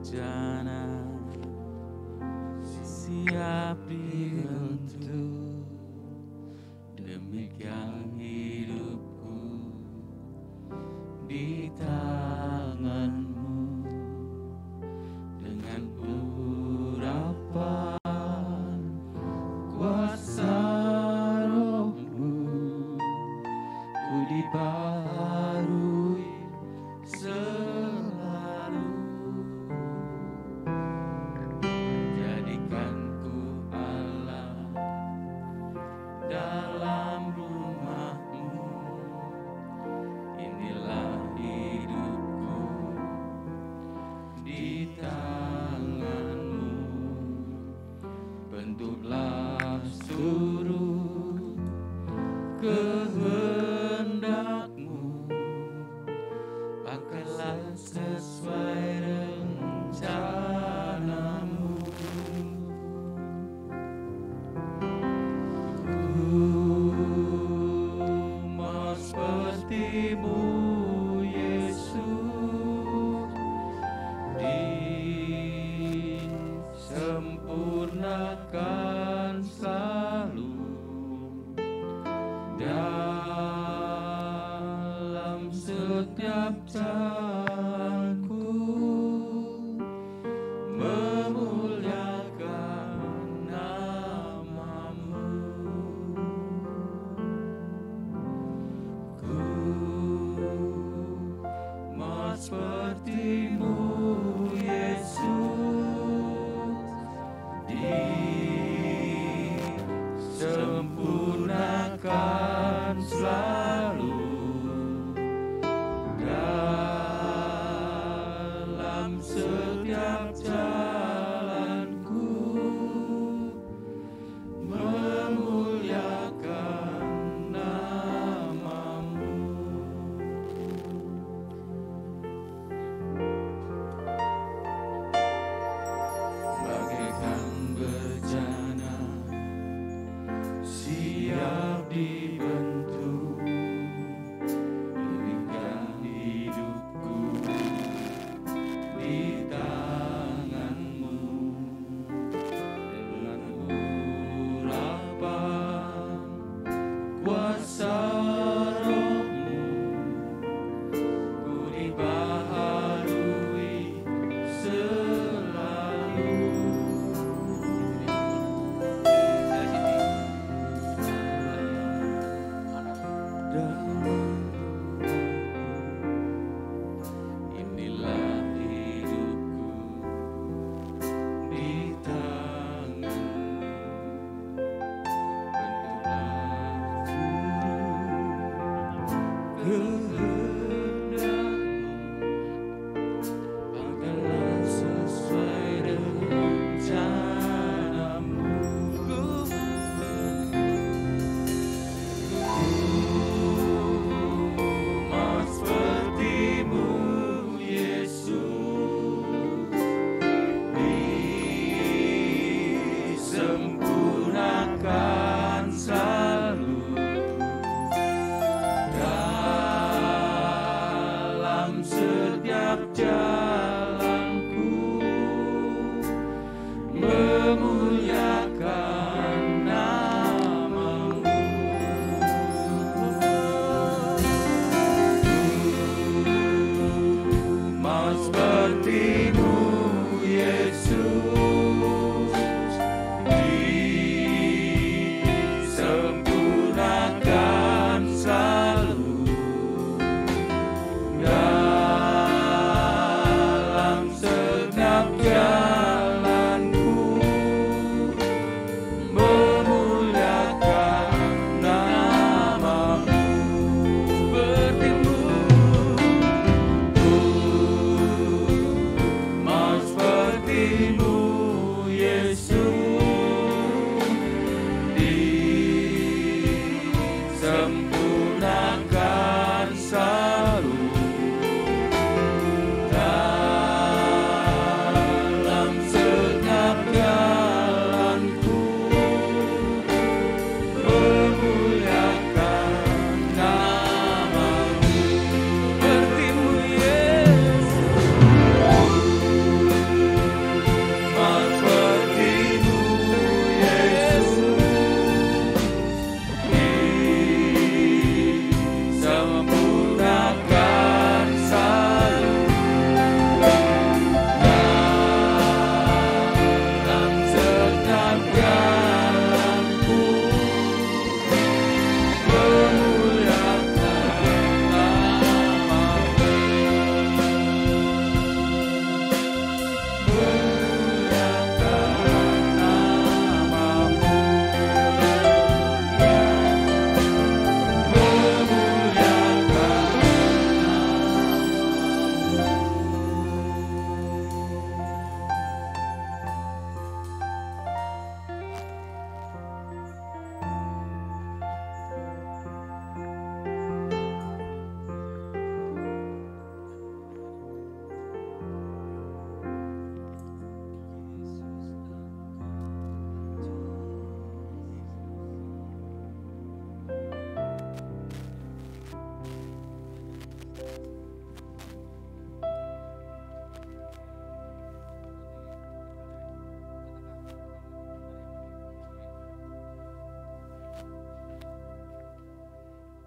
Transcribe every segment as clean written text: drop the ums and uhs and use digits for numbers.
bejana siap dibentuk, demikian hidupku di tanganmu. Dengan urapan kuasa rohmu, ku dibaharui selalu. Jadikan ku Allah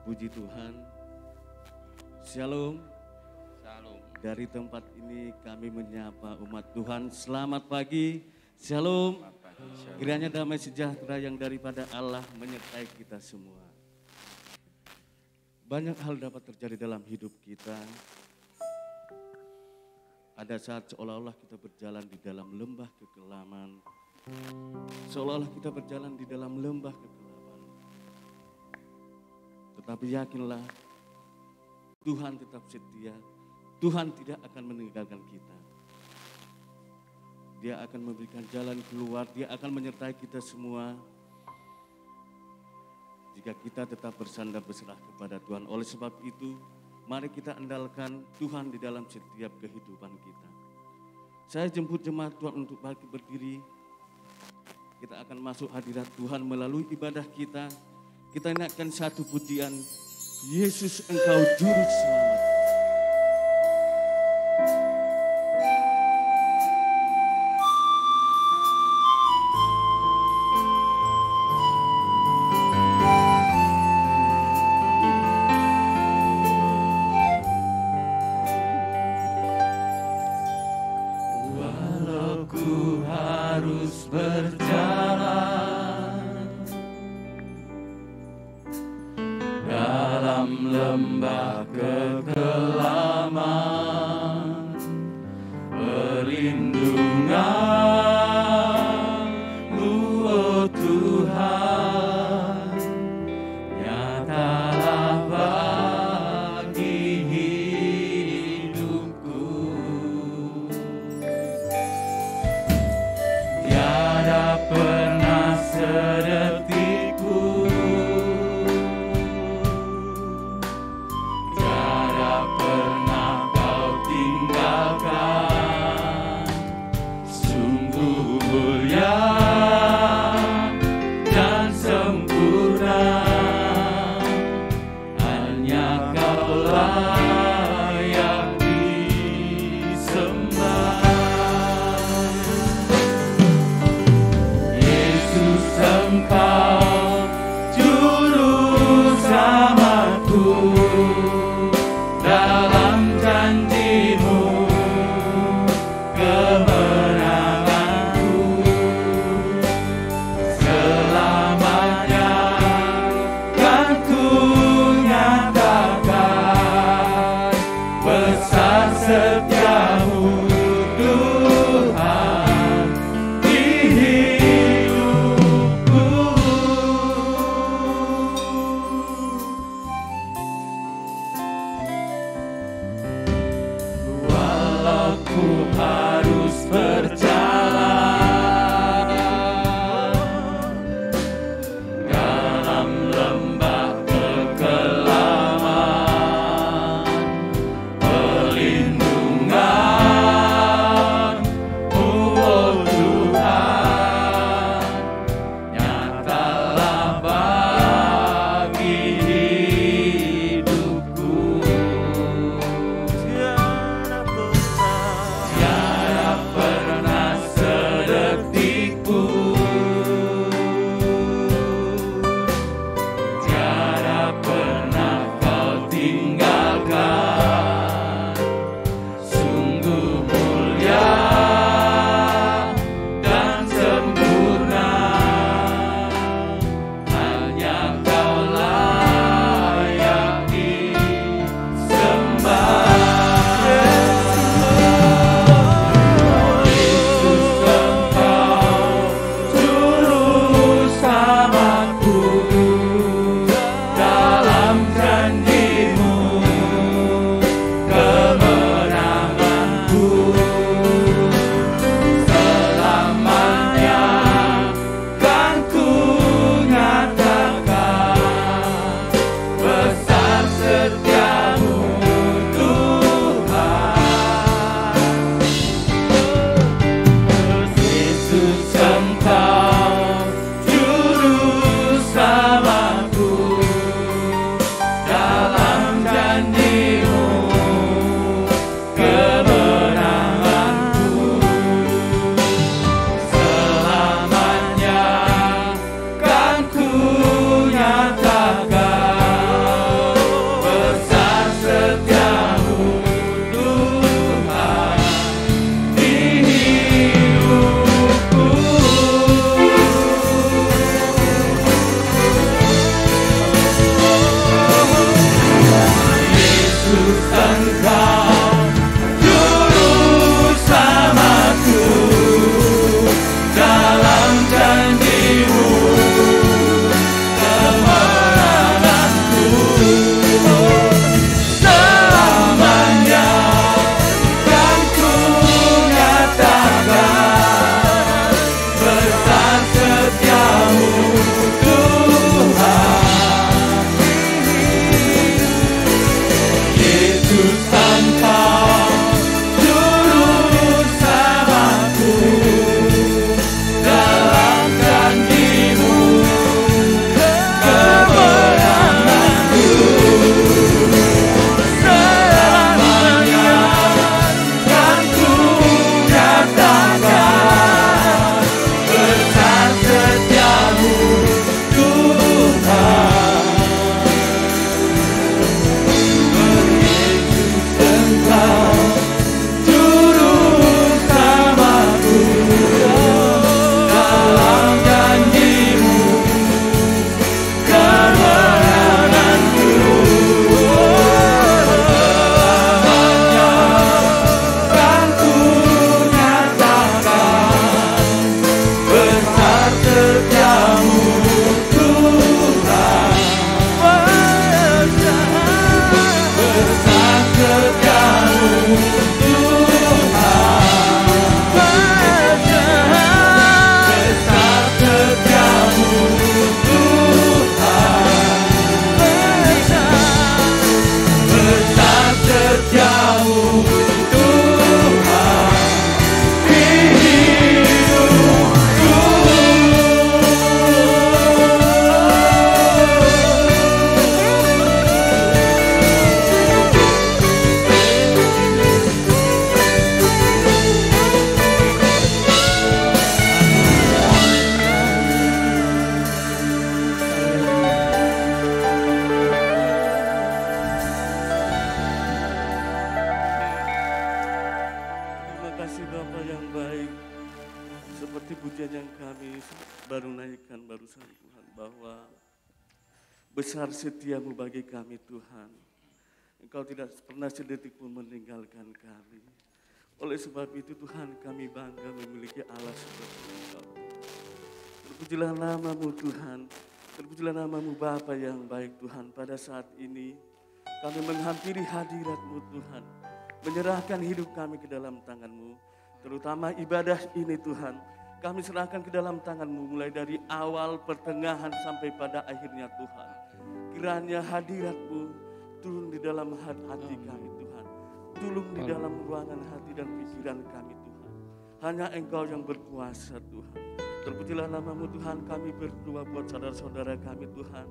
Puji Tuhan. Shalom. Shalom. Dari tempat ini kami menyapa umat Tuhan. Selamat pagi. Shalom. Kiranya damai sejahtera yang daripada Allah menyertai kita semua. Banyak hal dapat terjadi dalam hidup kita. Ada saat seolah-olah kita berjalan di dalam lembah kekelaman. Seolah-olah kita berjalan di dalam lembah kekelaman. Tetapi yakinlah, Tuhan tetap setia. Tuhan tidak akan meninggalkan kita. Dia akan memberikan jalan keluar. Dia akan menyertai kita semua. Jika kita tetap bersandar berserah kepada Tuhan. Oleh sebab itu, mari kita andalkan Tuhan di dalam setiap kehidupan kita. Saya jemput jemaat Tuhan untuk bangkit berdiri. Kita akan masuk hadirat Tuhan melalui ibadah kita. Kita naikkan satu pujian. Yesus, Engkau Juru Selamat. Walau ku harus berjalan dalam lembah kekelaman, perlindungan-Mu, oh Tuhan, nyatalah bagi hidupku. Tiada pernah sedetikku, tiada pernah Kau tinggalkan. Sungguh mulia dan sempurna, hanya Kau layak disembah. Yesus, Engkau seperti pujian yang kami baru naikkan barusan Tuhan, bahwa besar setiamu bagi kami Tuhan. Engkau tidak pernah sedetik pun meninggalkan kami. Oleh sebab itu Tuhan, kami bangga memiliki Allah seperti Engkau. Terpujilah namamu Tuhan, terpujilah namamu Bapa yang baik Tuhan. Pada saat ini kami menghampiri hadirat-Mu Tuhan, menyerahkan hidup kami ke dalam tangan-Mu. Terutama ibadah ini Tuhan, kami serahkan ke dalam tangan-Mu mulai dari awal, pertengahan sampai pada akhirnya Tuhan. Kiranya hadirat-Mu turun di dalam hati kami Tuhan. Turun di dalam ruangan hati dan pikiran kami Tuhan. Hanya Engkau yang berkuasa Tuhan. Terpujilah namamu Tuhan, kami berdoa buat saudara-saudara kami Tuhan,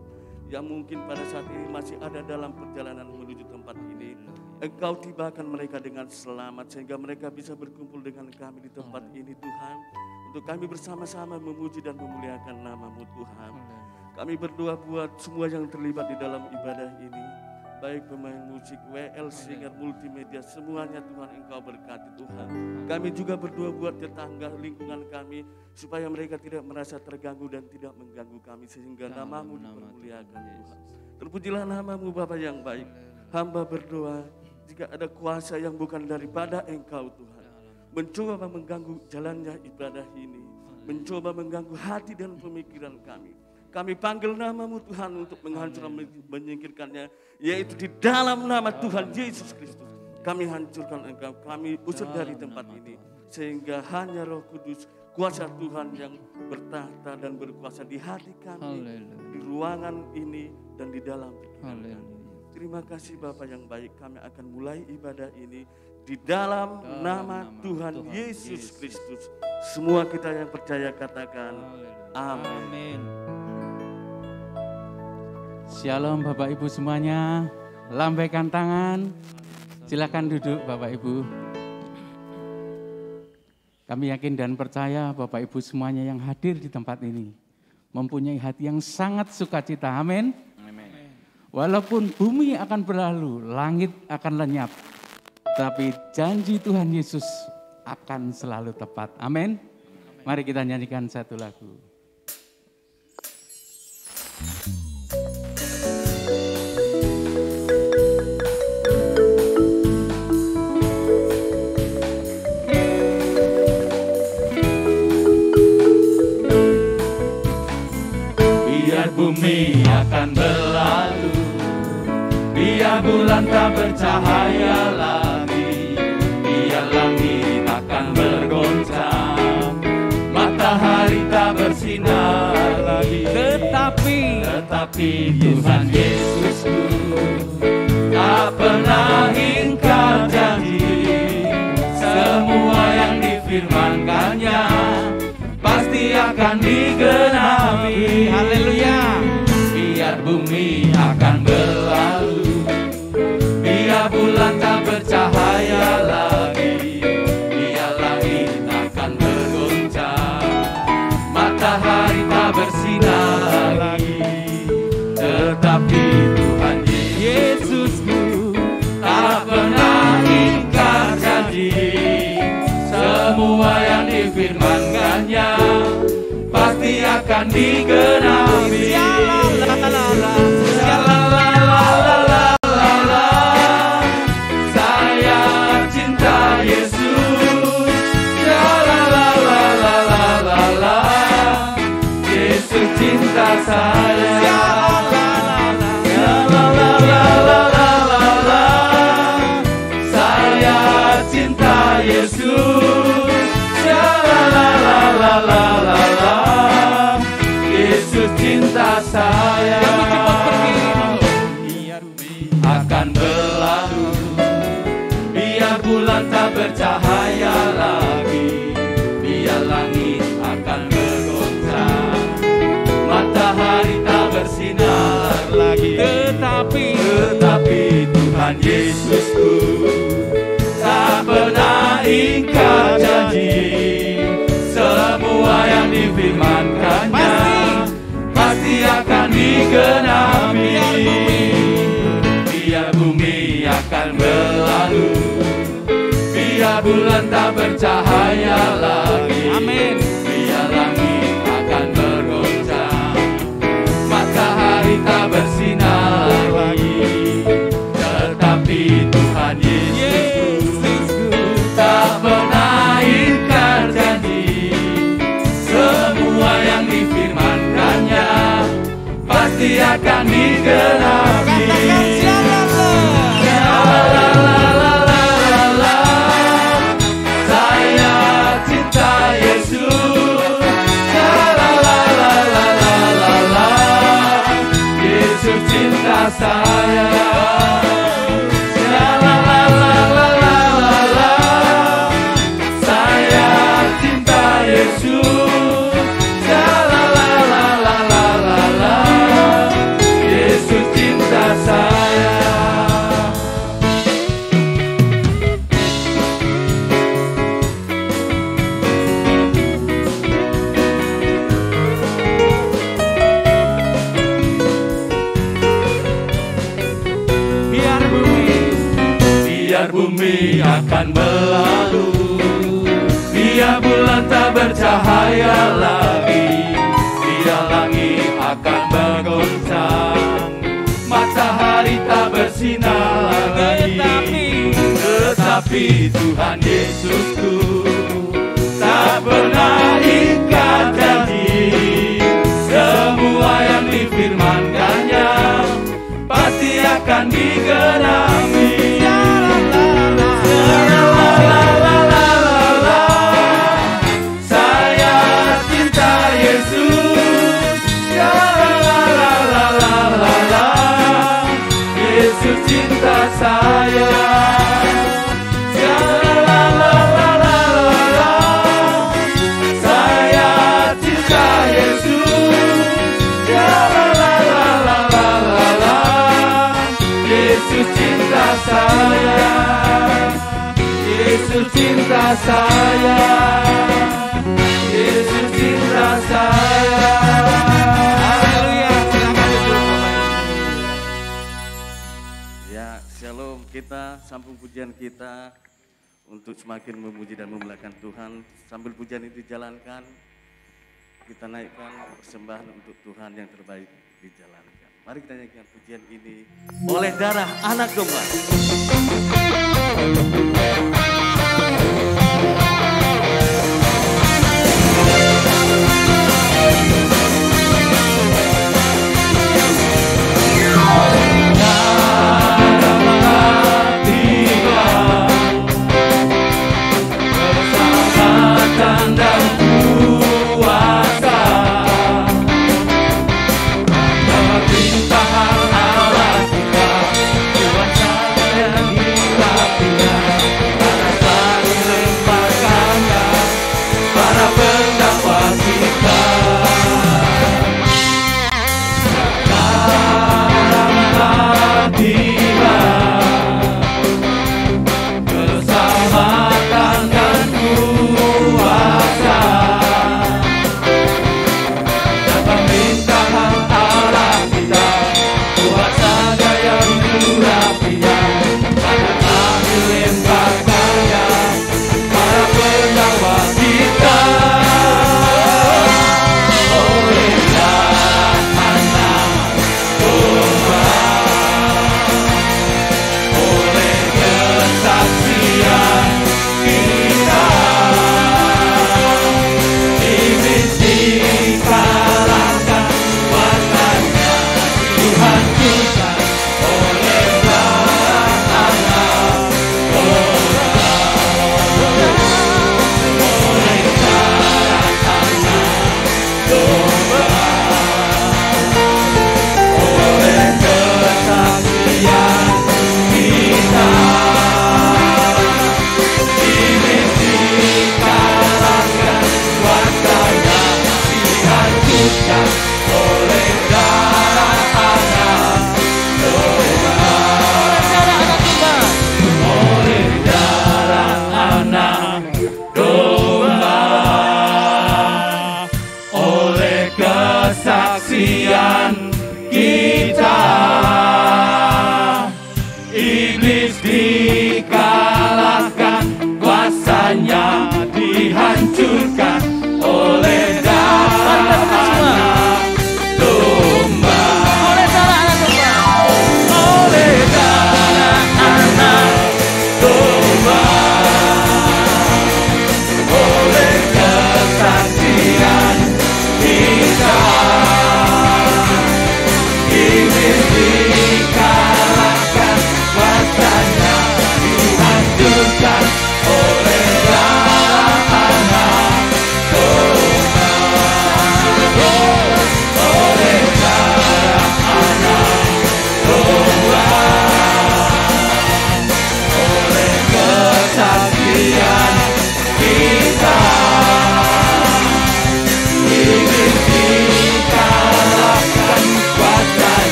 yang mungkin pada saat ini masih ada dalam perjalanan menuju tempat ini. Engkau tibakan mereka dengan selamat sehingga mereka bisa berkumpul dengan kami di tempat ini Tuhan. Untuk kami bersama-sama memuji dan memuliakan namamu Tuhan. Kami berdoa buat semua yang terlibat di dalam ibadah ini. Baik pemain musik, WL, singer, multimedia, semuanya Tuhan Engkau berkati Tuhan. Kami juga berdoa buat tetangga lingkungan kami, supaya mereka tidak merasa terganggu dan tidak mengganggu kami, sehingga namamu dipermuliakan Tuhan. Terpujilah namamu Bapa yang baik. Hamba berdoa, jika ada kuasa yang bukan daripada Engkau Tuhan, mencoba mengganggu jalannya ibadah ini, mencoba mengganggu hati dan pemikiran kami, kami panggil namamu Tuhan untuk menghancurkan, menyingkirkannya, yaitu di dalam nama Tuhan Yesus Kristus. Kami hancurkan Engkau, kami usir dari tempat ini, sehingga hanya Roh Kudus, kuasa Tuhan yang bertahta dan berkuasa di hati kami, di ruangan ini dan di dalam pikiran kami. Terima kasih Bapa yang baik, kami akan mulai ibadah ini di dalam nama Tuhan Yesus Kristus. Semua kita yang percaya katakan amin. Shalom Bapak Ibu semuanya, lambaikan tangan, silakan duduk Bapak Ibu. Kami yakin dan percaya Bapak Ibu semuanya yang hadir di tempat ini mempunyai hati yang sangat sukacita, amin. Walaupun bumi akan berlalu, langit akan lenyap, tapi janji Tuhan Yesus akan selalu tepat, amin. Mari kita nyanyikan satu lagu. Bumi akan berlalu, biar bulan tak bercahaya lagi, biar langit akan bergoncang, matahari tak bersinar lagi. Tetapi Tuhan Yesusku tak pernah ingkar janji, semua yang difirmankannya pasti akan digenapi. Haleluya. Biar bumi akan berlalu, biar bulan tak bercahaya lagi, biar langit akan bergoncang, matahari tak bersinar lagi. Tetapi Tuhan Yesusku tak pernah ingkar janji, semua yang difirmankannya pasti akan digenapi. Saya cinta Yesus. Yesus cinta saya. Saya cinta Yesus. Yesus cinta saya. Akan berlalu, biar bulan tak bercahaya lagi, biar langit akan bergoncang, matahari tak bersinar lagi. Tetapi Tuhan Yesusku tak pernah ingkar janji, semua yang difirmankannya pasti akan digenapi. Biar bumi akan berlalu, biar bulan tak bercahaya lagi, amin. pasti akan digenapi. Saya cinta Yesus. Yesus cinta saya. Bumi akan berlalu, biar bulan tak bercahaya lagi, biar langit akan bergoncang, matahari tak bersinar lagi. Tetapi Tuhan Yesusku tak pernah ingkar janji, semua yang difirmankannya pasti akan digenapi. Yesus cinta saya, Yesus cinta saya. Haleluya. Ya, shalom. Kita sambung pujian kita untuk semakin memuji dan memuliakan Tuhan. Sambil pujian itu dijalankan, kita naikkan persembahan untuk Tuhan yang terbaik dijalankan. Mari kita nyanyikan pujian ini oleh darah anak domba.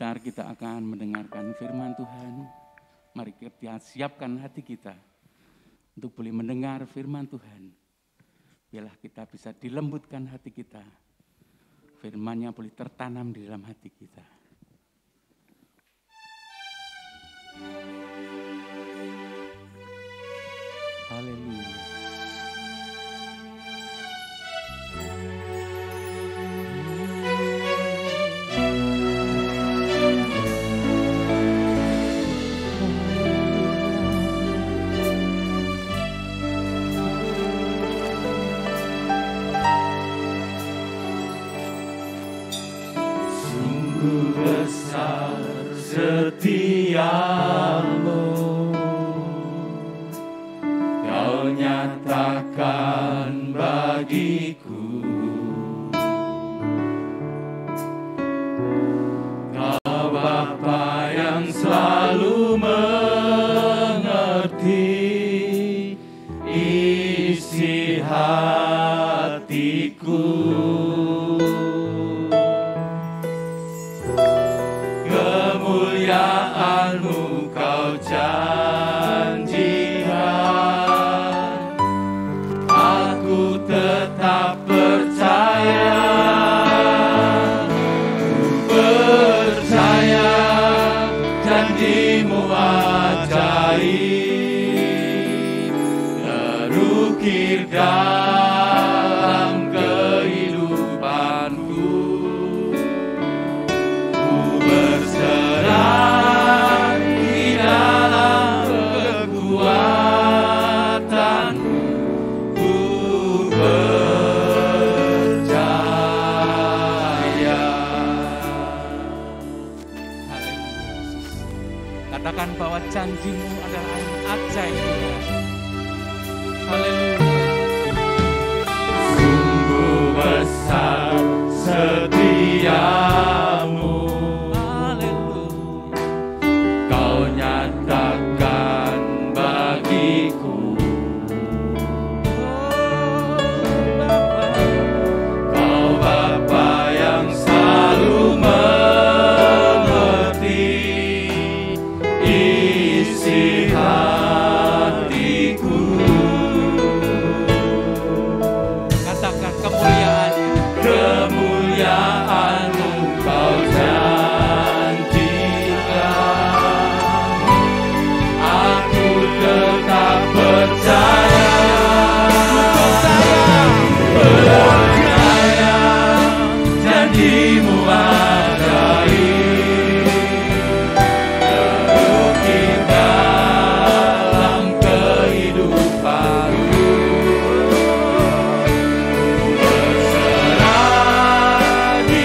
sebentar kita akan mendengarkan firman Tuhan. Mari kita siapkan hati kita untuk boleh mendengar firman Tuhan. Biarlah kita bisa dilembutkan hati kita. Firman-Nya boleh tertanam di dalam hati kita. Haleluya. Besar setiamu, Kau nyatakan bagiku. Kau Bapa yang selalu mengerti isi hatiku. Kemuliaan-Mu Kau janjikan, aku tetap percaya. Ku percaya janji-Mu ajaib, terukir dalam kehidupanku. Berserah di dalam kekuatan-Mu, ku percaya. Haleluya Yesus. Katakan bahwa janji-Mu adalah yang ajaib. Haleluya. Sungguh besar setia-Mu, nyatakan bagiku. Kau Bapa yang selalu mengerti isi hatiku. Katakan kemuliaan-Nya. Kemuliaan-Mu Kau percaya janji-Mu ajaib, terukir dalam kehidupanku. Berserah di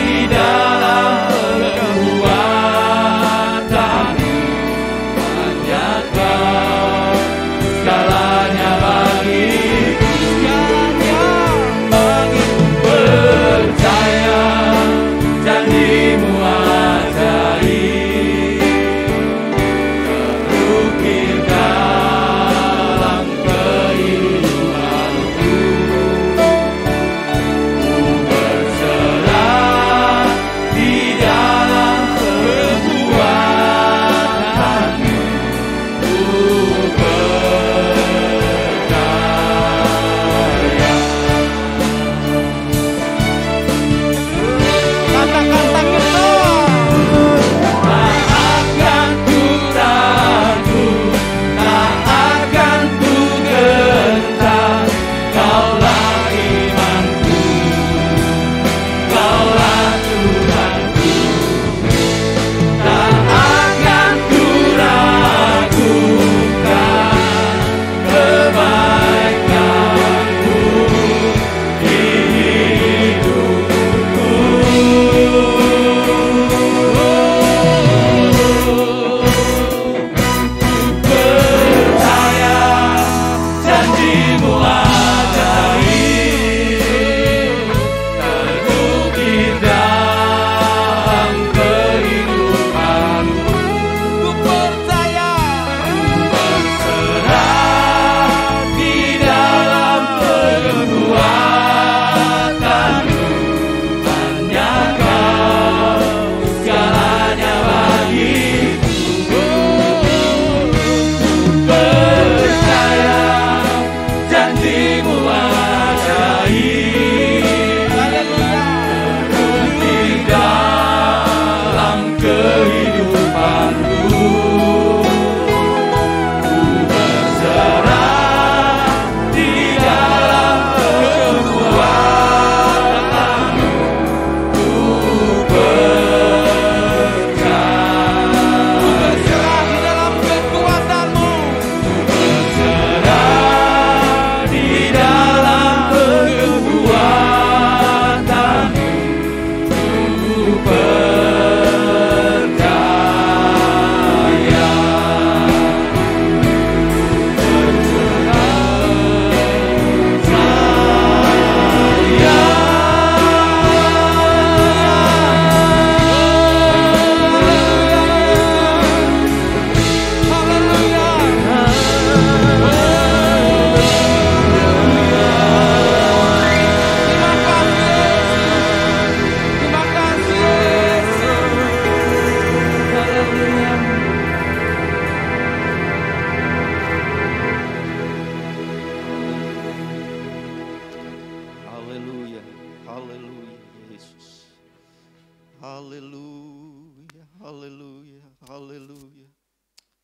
Haleluya, haleluya, haleluya.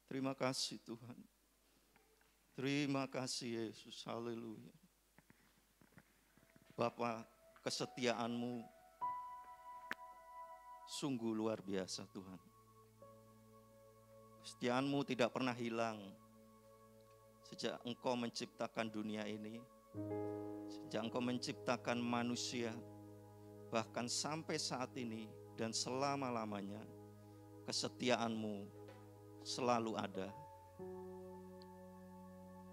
Terima kasih Tuhan. Terima kasih Yesus, haleluya. Bapa, kesetiaan-Mu sungguh luar biasa Tuhan. Kesetiaan-Mu tidak pernah hilang sejak Engkau menciptakan dunia ini, sejak Engkau menciptakan manusia, bahkan sampai saat ini dan selama-lamanya kesetiaan-Mu selalu ada.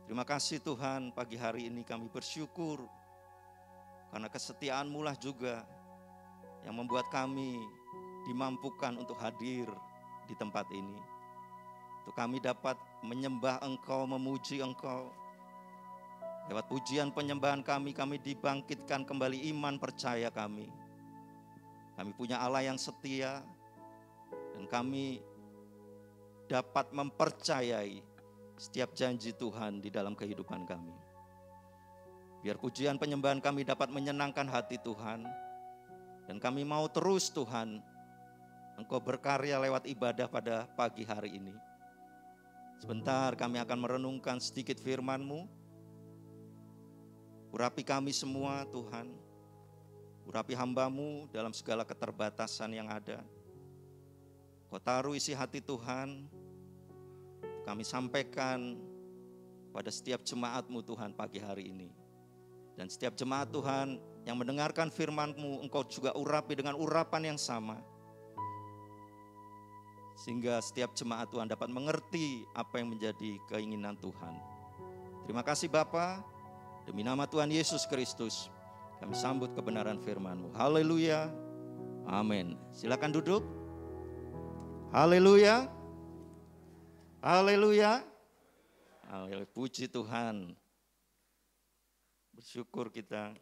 Terima kasih Tuhan, pagi hari ini kami bersyukur karena kesetiaan-Mu lah juga yang membuat kami dimampukan untuk hadir di tempat ini. Untuk kami dapat menyembah Engkau, memuji Engkau. Lewat pujian penyembahan kami dibangkitkan kembali iman percaya kami. Kami punya Allah yang setia dan kami dapat mempercayai setiap janji Tuhan di dalam kehidupan kami. Biar pujian penyembahan kami dapat menyenangkan hati Tuhan. Dan kami mau terus Tuhan, Engkau berkarya lewat ibadah pada pagi hari ini. Sebentar kami akan merenungkan sedikit firman-Mu. Urapi kami semua Tuhan. Urapi hamba-Mu dalam segala keterbatasan yang ada. Kau taruh isi hati Tuhan. Kami sampaikan pada setiap jemaat-Mu Tuhan pagi hari ini. Dan setiap jemaat Tuhan yang mendengarkan firman-Mu, Engkau juga urapi dengan urapan yang sama. Sehingga setiap jemaat Tuhan dapat mengerti apa yang menjadi keinginan Tuhan. Terima kasih Bapa, demi nama Tuhan Yesus Kristus, kami sambut kebenaran firman-Mu. Haleluya, amin. Silakan duduk. Haleluya, haleluya, haleluya. Puji Tuhan. Bersyukur kita.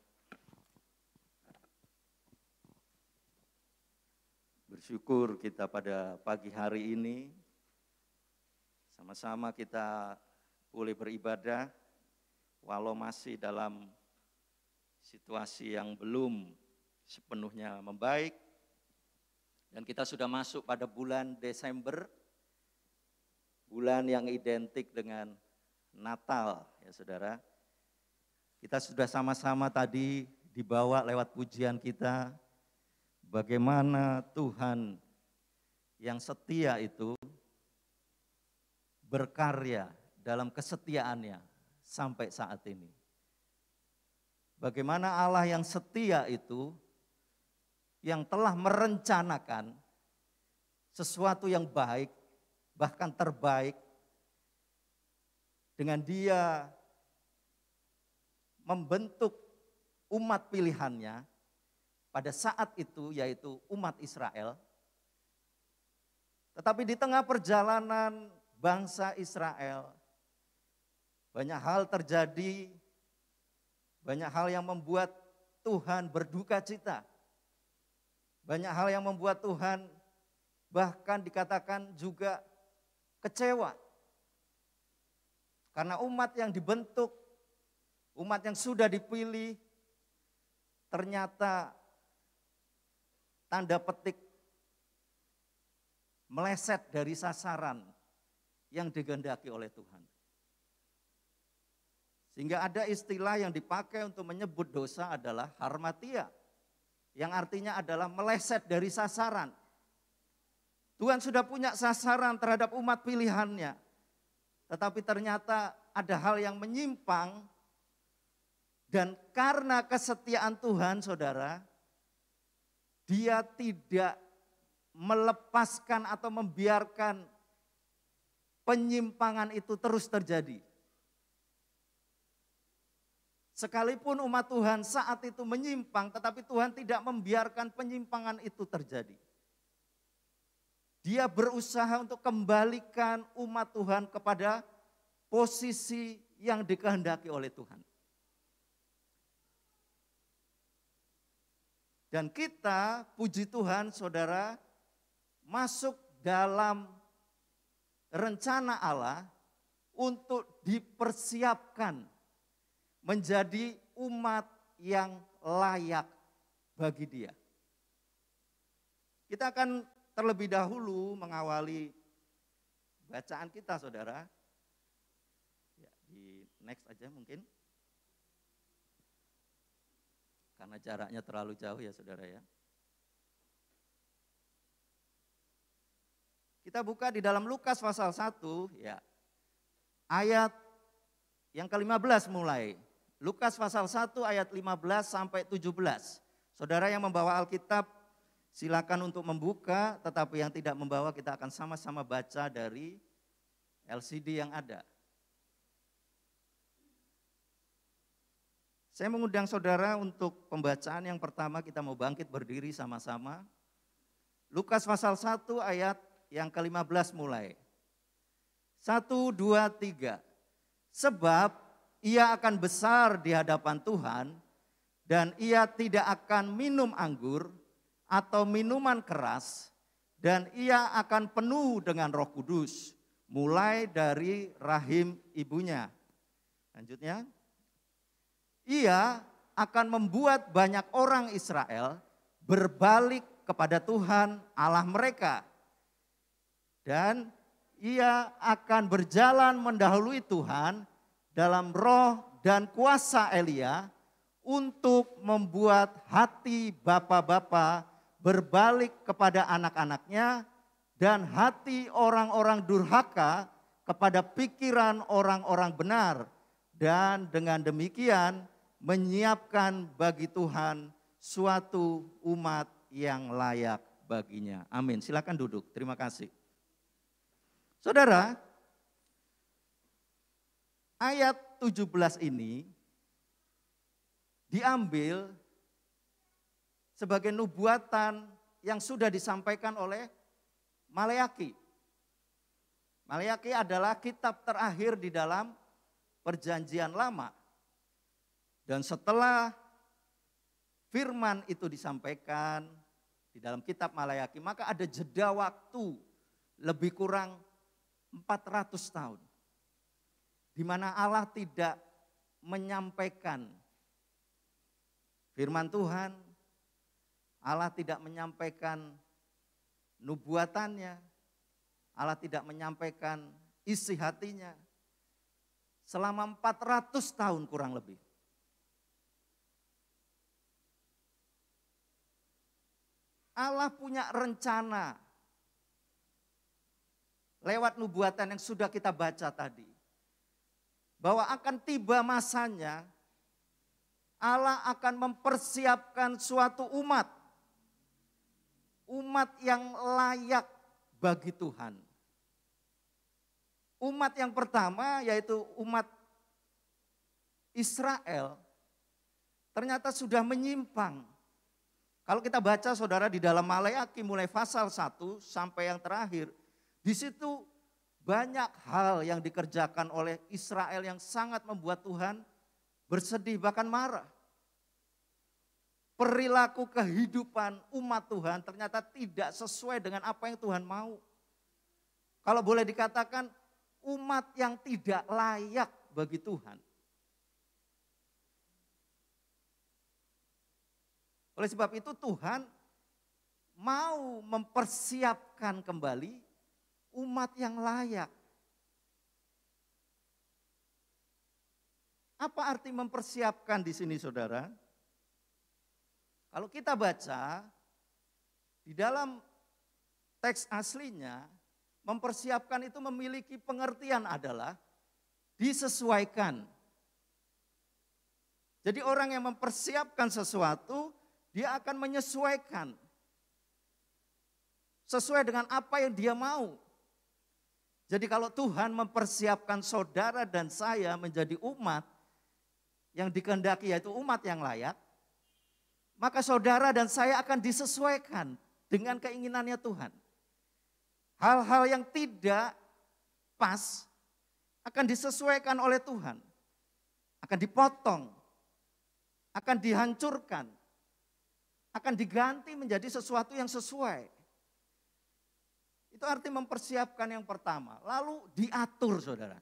Bersyukur kita pada pagi hari ini. Sama-sama kita boleh beribadah walau masih dalam situasi yang belum sepenuhnya membaik. Dan kita sudah masuk pada bulan Desember, bulan yang identik dengan Natal ya saudara. Kita sudah sama-sama tadi dibawa lewat pujian kita, bagaimana Tuhan yang setia itu berkarya dalam kesetiaannya sampai saat ini. Bagaimana Allah yang setia itu yang telah merencanakan sesuatu yang baik, bahkan terbaik, dengan Dia membentuk umat pilihannya pada saat itu, yaitu umat Israel. Tetapi di tengah perjalanan bangsa Israel, banyak hal terjadi, banyak hal yang membuat Tuhan berduka cita. Banyak hal yang membuat Tuhan bahkan dikatakan juga kecewa. Karena umat yang dibentuk, umat yang sudah dipilih, ternyata tanda petik meleset dari sasaran yang digendaki oleh Tuhan. Sehingga ada istilah yang dipakai untuk menyebut dosa adalah harmatia, yang artinya adalah meleset dari sasaran. Tuhan sudah punya sasaran terhadap umat pilihannya, tetapi ternyata ada hal yang menyimpang, dan karena kesetiaan Tuhan saudara, Dia tidak melepaskan atau membiarkan penyimpangan itu terus terjadi. Sekalipun umat Tuhan saat itu menyimpang, tetapi Tuhan tidak membiarkan penyimpangan itu terjadi. Dia berusaha untuk kembalikan umat Tuhan kepada posisi yang dikehendaki oleh Tuhan. Dan kita, puji Tuhan saudara, masuk dalam rencana Allah untuk dipersiapkan menjadi umat yang layak bagi Dia. Kita akan terlebih dahulu mengawali bacaan kita, saudara. Ya, di next aja mungkin. Karena jaraknya terlalu jauh ya saudara ya. Kita buka di dalam Lukas pasal 1 ya. Ayat yang ke-15 mulai. Lukas pasal 1 ayat 15 sampai 17. Saudara yang membawa Alkitab silakan untuk membuka, tetapi yang tidak membawa kita akan sama-sama baca dari LCD yang ada. Saya mengundang saudara untuk pembacaan yang pertama, kita mau bangkit berdiri sama-sama. Lukas pasal 1 ayat yang ke-15 mulai. 1, 2, 3. Sebab ia akan besar di hadapan Tuhan dan ia tidak akan minum anggur atau minuman keras dan ia akan penuh dengan Roh Kudus mulai dari rahim ibunya. Lanjutnya. Ia akan membuat banyak orang Israel berbalik kepada Tuhan Allah mereka. Dan ia akan berjalan mendahului Tuhan dalam roh dan kuasa Elia untuk membuat hati bapa-bapa berbalik kepada anak-anaknya dan hati orang-orang durhaka kepada pikiran orang-orang benar. Dan dengan demikian menyiapkan bagi Tuhan suatu umat yang layak baginya. Amin. Silakan duduk. Terima kasih. Saudara, ayat 17 ini diambil sebagai nubuatan yang sudah disampaikan oleh Maleaki. Maleaki adalah kitab terakhir di dalam Perjanjian Lama. Dan setelah firman itu disampaikan di dalam kitab Maleaki, maka ada jeda waktu lebih kurang 400 tahun. Di mana Allah tidak menyampaikan firman Tuhan, Allah tidak menyampaikan nubuatannya, Allah tidak menyampaikan isi hatinya selama 400 tahun kurang lebih. Allah punya rencana lewat nubuatan yang sudah kita baca tadi. Bahwa akan tiba masanya Allah akan mempersiapkan suatu umat. Umat yang layak bagi Tuhan. Umat yang pertama yaitu umat Israel ternyata sudah menyimpang. Kalau kita baca saudara di dalam Maleaki mulai pasal 1 sampai yang terakhir, di situ banyak hal yang dikerjakan oleh Israel yang sangat membuat Tuhan bersedih bahkan marah. Perilaku kehidupan umat Tuhan ternyata tidak sesuai dengan apa yang Tuhan mau. Kalau boleh dikatakan umat yang tidak layak bagi Tuhan. Oleh sebab itu Tuhan mau mempersiapkan kembali umat yang layak. Apa arti mempersiapkan di sini saudara? Kalau kita baca di dalam teks aslinya, mempersiapkan itu memiliki pengertian adalah disesuaikan. Jadi orang yang mempersiapkan sesuatu, dia akan menyesuaikan. Sesuai dengan apa yang dia mau. Jadi kalau Tuhan mempersiapkan saudara dan saya menjadi umat yang dikehendaki yaitu umat yang layak, maka saudara dan saya akan disesuaikan dengan keinginannya Tuhan. Hal-hal yang tidak pas akan disesuaikan oleh Tuhan. Akan dipotong, akan dihancurkan, akan diganti menjadi sesuatu yang sesuai. Itu arti mempersiapkan yang pertama. Lalu diatur saudara.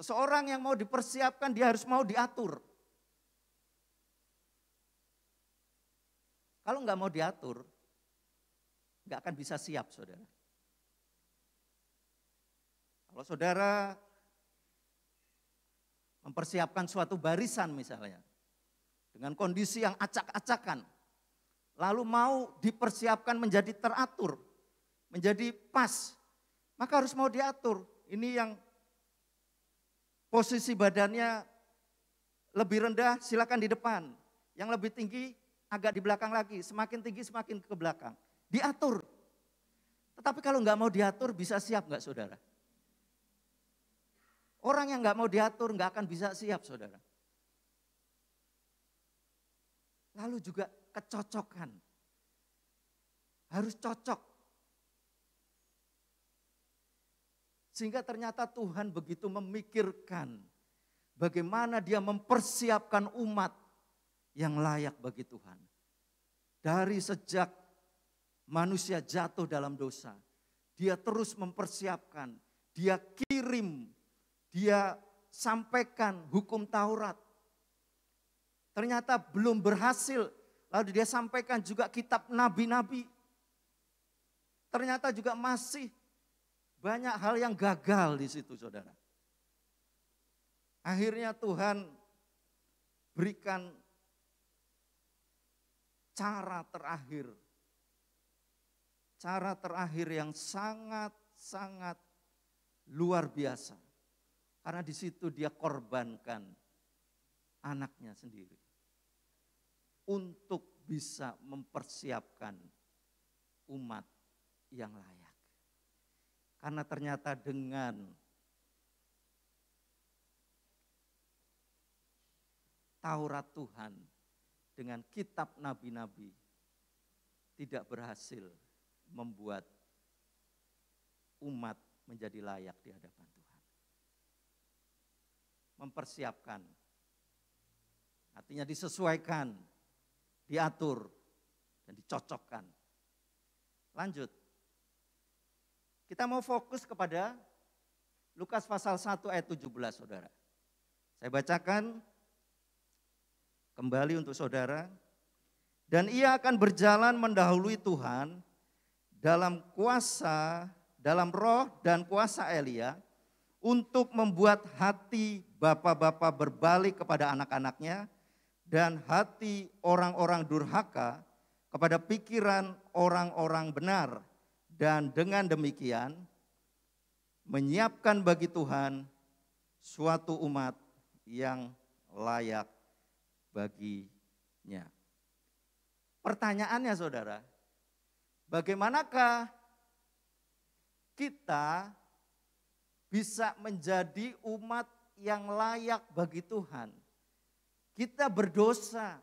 Seseorang yang mau dipersiapkan dia harus mau diatur. Kalau nggak mau diatur, nggak akan bisa siap, saudara. Kalau saudara mempersiapkan suatu barisan misalnya, dengan kondisi yang acak-acakan, lalu mau dipersiapkan menjadi teratur, menjadi pas, maka harus mau diatur. Ini yang posisi badannya lebih rendah silakan di depan, yang lebih tinggi agak di belakang lagi, semakin tinggi semakin ke belakang. Diatur. Tetapi kalau nggak mau diatur bisa siap nggak saudara? Orang yang nggak mau diatur nggak akan bisa siap saudara. Lalu juga kecocokan. Harus cocok. Sehingga ternyata Tuhan begitu memikirkan bagaimana dia mempersiapkan umat yang layak bagi Tuhan. Dari sejak manusia jatuh dalam dosa, dia terus mempersiapkan, dia kirim, dia sampaikan hukum Taurat. Ternyata belum berhasil, lalu dia sampaikan juga kitab nabi-nabi. Ternyata juga masih banyak hal yang gagal di situ, saudara. Akhirnya Tuhan berikan cara terakhir yang sangat-sangat luar biasa. Karena di situ dia korbankan anaknya sendiri untuk bisa mempersiapkan umat yang layak. Karena ternyata dengan Taurat Tuhan, dengan kitab nabi-nabi, tidak berhasil membuat umat menjadi layak di hadapan Tuhan. Mempersiapkan, artinya disesuaikan, diatur, dan dicocokkan. Lanjut. Kita mau fokus kepada Lukas pasal 1 ayat 17, saudara. Saya bacakan kembali untuk saudara. Dan ia akan berjalan mendahului Tuhan dalam roh dan kuasa Elia, untuk membuat hati bapa-bapa berbalik kepada anak-anaknya, dan hati orang-orang durhaka kepada pikiran orang-orang benar. Dan dengan demikian menyiapkan bagi Tuhan suatu umat yang layak baginya. Pertanyaannya saudara, bagaimanakah kita bisa menjadi umat yang layak bagi Tuhan? Kita berdosa.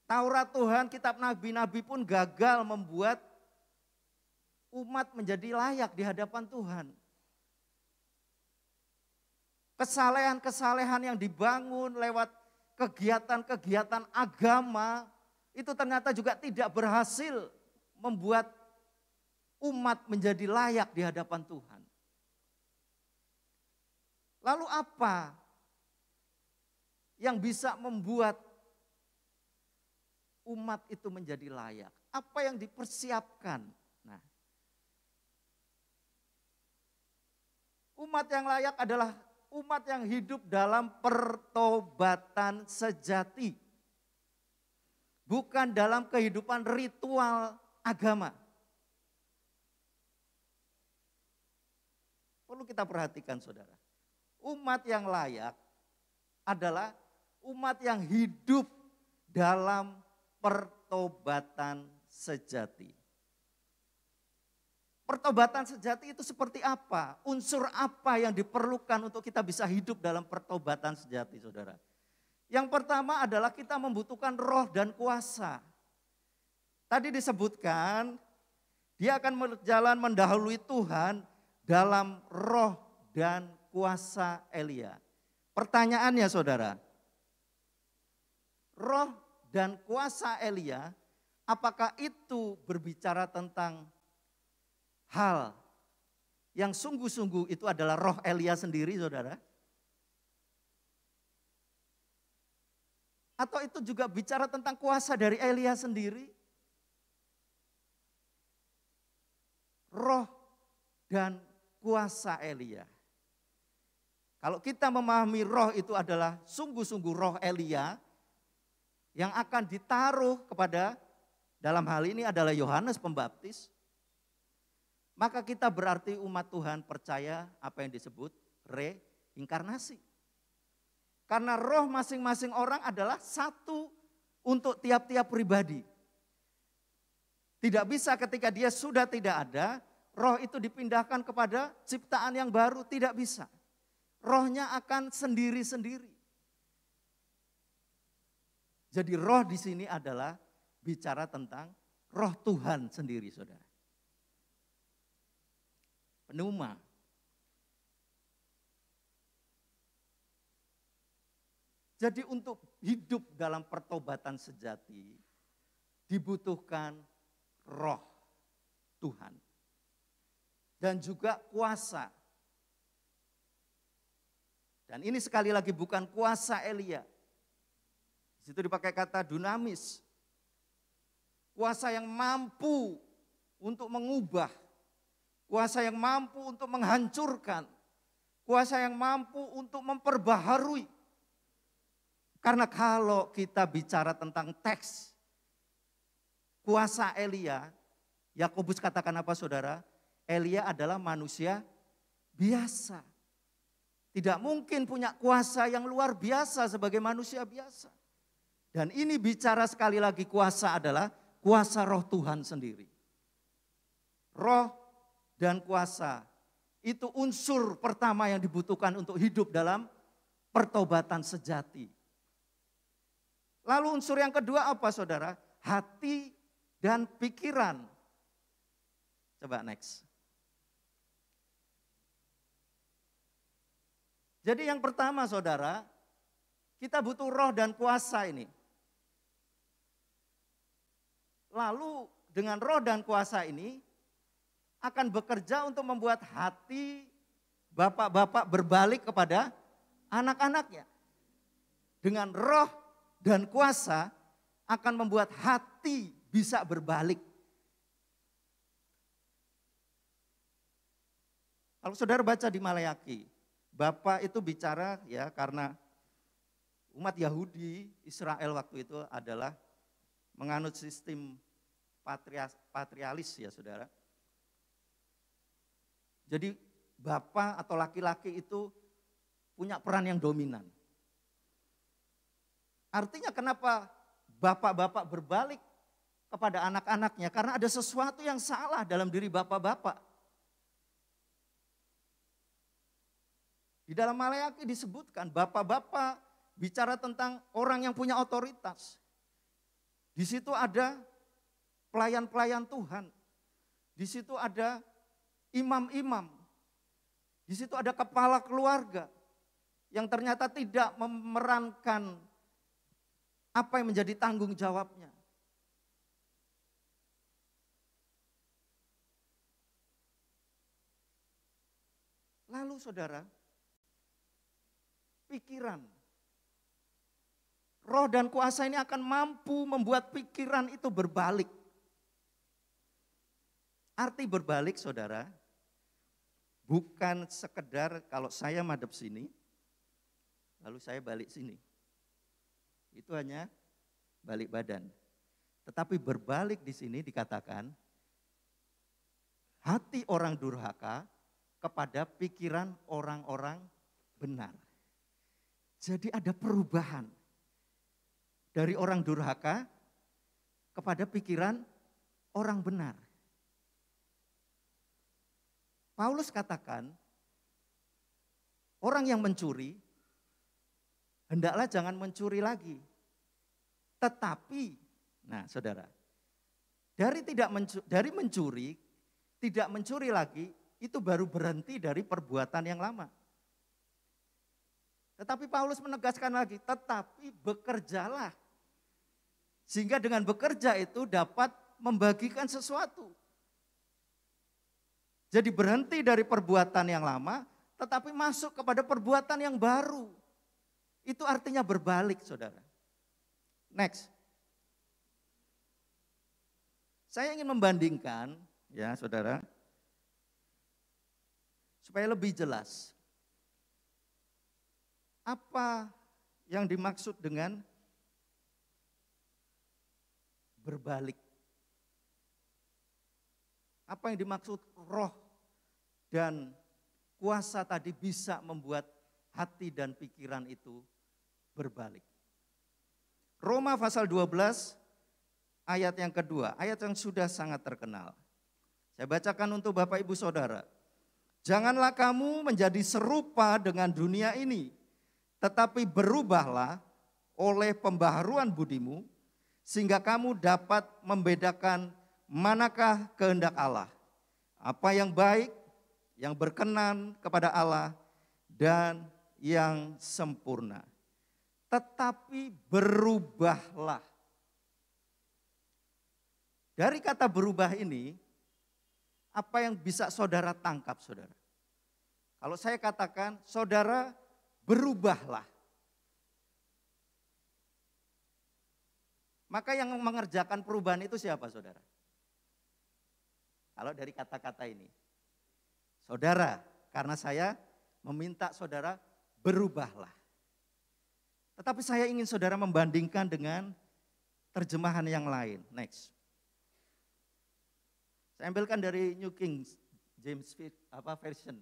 Taurat Tuhan, kitab nabi-nabi pun gagal membuat umat menjadi layak di hadapan Tuhan. Kesalehan-kesalehan yang dibangun lewat kegiatan-kegiatan agama itu ternyata juga tidak berhasil membuat umat menjadi layak di hadapan Tuhan. Lalu apa yang bisa membuat umat itu menjadi layak? Apa yang dipersiapkan? Nah, umat yang layak adalah umat yang hidup dalam pertobatan sejati. Bukan dalam kehidupan ritual agama. Perlu kita perhatikan saudara. Umat yang layak adalah umat yang hidup dalam pertobatan sejati. Pertobatan sejati itu seperti apa? Unsur apa yang diperlukan untuk kita bisa hidup dalam pertobatan sejati, saudara? Yang pertama adalah kita membutuhkan roh dan kuasa. Tadi disebutkan, dia akan berjalan mendahului Tuhan dalam roh dan kuasa Elia. Pertanyaannya saudara, roh dan kuasa Elia, apakah itu berbicara tentang hal yang sungguh-sungguh itu adalah roh Elia sendiri, saudara? Atau itu juga bicara tentang kuasa dari Elia sendiri? roh dan kuasa Elia. Kalau kita memahami roh itu adalah sungguh-sungguh roh Elia yang akan ditaruh kepada, dalam hal ini adalah Yohanes Pembaptis, maka kita berarti umat Tuhan percaya apa yang disebut reinkarnasi. Karena roh masing-masing orang adalah satu untuk tiap-tiap pribadi. Tidak bisa ketika dia sudah tidak ada, roh itu dipindahkan kepada ciptaan yang baru, tidak bisa. Rohnya akan sendiri-sendiri. Jadi roh di sini adalah bicara tentang roh Tuhan sendiri, saudara. Pneuma. Jadi untuk hidup dalam pertobatan sejati dibutuhkan roh Tuhan. Dan juga kuasa. Dan ini sekali lagi bukan kuasa Elia. Di situ dipakai kata dunamis. Kuasa yang mampu untuk mengubah. Kuasa yang mampu untuk menghancurkan. Kuasa yang mampu untuk memperbaharui. Karena kalau kita bicara tentang teks kuasa Elia, Yakobus katakan apa saudara? Elia adalah manusia biasa. Tidak mungkin punya kuasa yang luar biasa sebagai manusia biasa. Dan ini bicara sekali lagi kuasa adalah kuasa roh Tuhan sendiri. Roh dan kuasa itu unsur pertama yang dibutuhkan untuk hidup dalam pertobatan sejati. Lalu unsur yang kedua apa saudara? Hati dan pikiran. Coba next. Jadi yang pertama saudara, kita butuh roh dan kuasa ini. Lalu dengan roh dan kuasa ini akan bekerja untuk membuat hati bapak-bapak berbalik kepada anak-anaknya. Dengan roh dan kuasa akan membuat hati bisa berbalik. Kalau saudara baca di Maleakhi, Bapak itu bicara ya karena umat Yahudi, Israel waktu itu adalah menganut sistem patrialis ya saudara. Jadi bapak atau laki-laki itu punya peran yang dominan. Artinya kenapa bapak-bapak berbalik kepada anak-anaknya? Karena ada sesuatu yang salah dalam diri bapak-bapak. Di dalam Maleakhi disebutkan bapak-bapak bicara tentang orang yang punya otoritas. Di situ ada pelayan-pelayan Tuhan. Di situ ada imam-imam. Di situ ada kepala keluarga yang ternyata tidak memerankan apa yang menjadi tanggung jawabnya. Lalu saudara, pikiran. Roh dan kuasa ini akan mampu membuat pikiran itu berbalik. Arti berbalik saudara, bukan sekedar kalau saya madep sini, lalu saya balik sini. Itu hanya balik badan. Tetapi berbalik di sini dikatakan, hati orang durhaka kepada pikiran orang-orang benar. Jadi ada perubahan dari orang durhaka kepada pikiran orang benar. Paulus katakan, orang yang mencuri, hendaklah jangan mencuri lagi. Tetapi, nah saudara, dari mencuri, tidak mencuri lagi, itu baru berhenti dari perbuatan yang lama. Tetapi Paulus menegaskan lagi, tetapi bekerjalah. Sehingga dengan bekerja itu dapat membagikan sesuatu. Jadi berhenti dari perbuatan yang lama, tetapi masuk kepada perbuatan yang baru. Itu artinya berbalik, saudara. Next. Saya ingin membandingkan, ya saudara, supaya lebih jelas. Apa yang dimaksud dengan berbalik? Apa yang dimaksud roh dan kuasa tadi bisa membuat hati dan pikiran itu berbalik? Roma pasal 12 ayat yang kedua, ayat yang sudah sangat terkenal. Saya bacakan untuk Bapak Ibu Saudara. Janganlah kamu menjadi serupa dengan dunia ini, tetapi berubahlah oleh pembaharuan budimu, sehingga kamu dapat membedakan manakah kehendak Allah, apa yang baik, yang berkenan kepada Allah, dan yang sempurna. Tetapi berubahlah. Dari kata berubah ini, apa yang bisa saudara tangkap, saudara? Kalau saya katakan, saudara berubahlah. Maka yang mengerjakan perubahan itu siapa, saudara? Kalau dari kata-kata ini, saudara, karena saya meminta saudara berubahlah. Tetapi saya ingin saudara membandingkan dengan terjemahan yang lain. Next. Saya ambilkan dari New King James Version.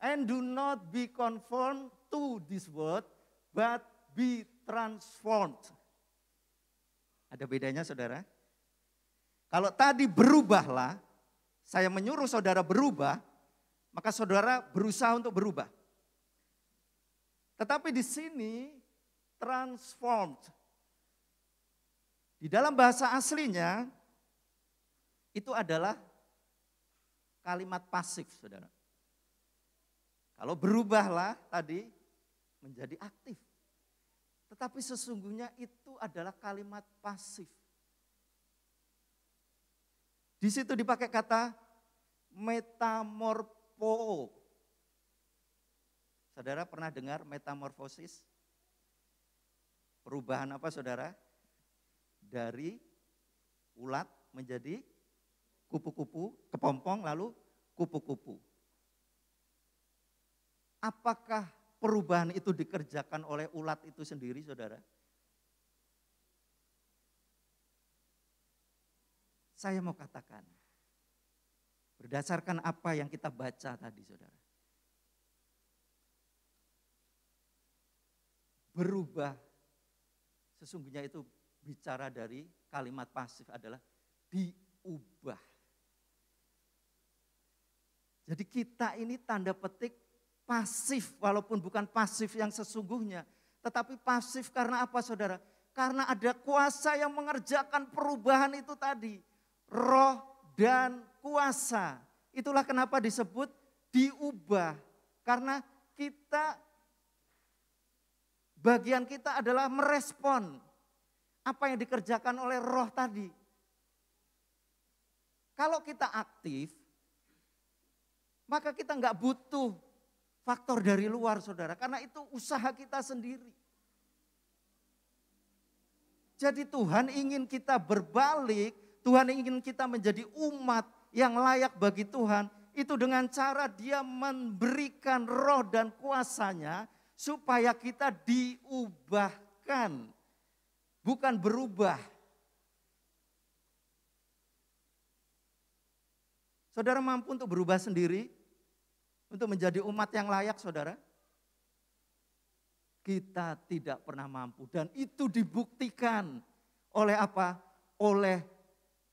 And do not be conformed to this world, but be transformed. Ada bedanya, saudara? Kalau tadi berubahlah, saya menyuruh saudara berubah, maka saudara berusaha untuk berubah. Tetapi di sini transformed. Di dalam bahasa aslinya itu adalah kalimat pasif, saudara. Kalau berubahlah tadi menjadi aktif. Tetapi sesungguhnya itu adalah kalimat pasif. Di situ dipakai kata metamorfo. Saudara pernah dengar metamorfosis? Perubahan apa, saudara? Dari ulat menjadi kupu-kupu, kepompong, lalu kupu-kupu. Apakah perubahan itu dikerjakan oleh ulat itu sendiri, saudara? Saya mau katakan, berdasarkan apa yang kita baca tadi, saudara. Berubah, sesungguhnya itu bicara dari kalimat pasif adalah diubah. Jadi kita ini tanda petik pasif, walaupun bukan pasif yang sesungguhnya. Tetapi pasif karena apa, saudara? Karena ada kuasa yang mengerjakan perubahan itu tadi. Roh dan kuasa. Itulah kenapa disebut diubah. Karena kita, bagian kita adalah merespon apa yang dikerjakan oleh roh tadi. Kalau kita aktif, maka kita nggak butuh faktor dari luar, saudara. Karena itu usaha kita sendiri. Jadi Tuhan ingin kita berbalik, Tuhan ingin kita menjadi umat yang layak bagi Tuhan. Itu dengan cara Dia memberikan roh dan kuasanya supaya kita diubahkan. Bukan berubah. Saudara mampu untuk berubah sendiri? Untuk menjadi umat yang layak, saudara? Kita tidak pernah mampu. Dan itu dibuktikan oleh apa? Oleh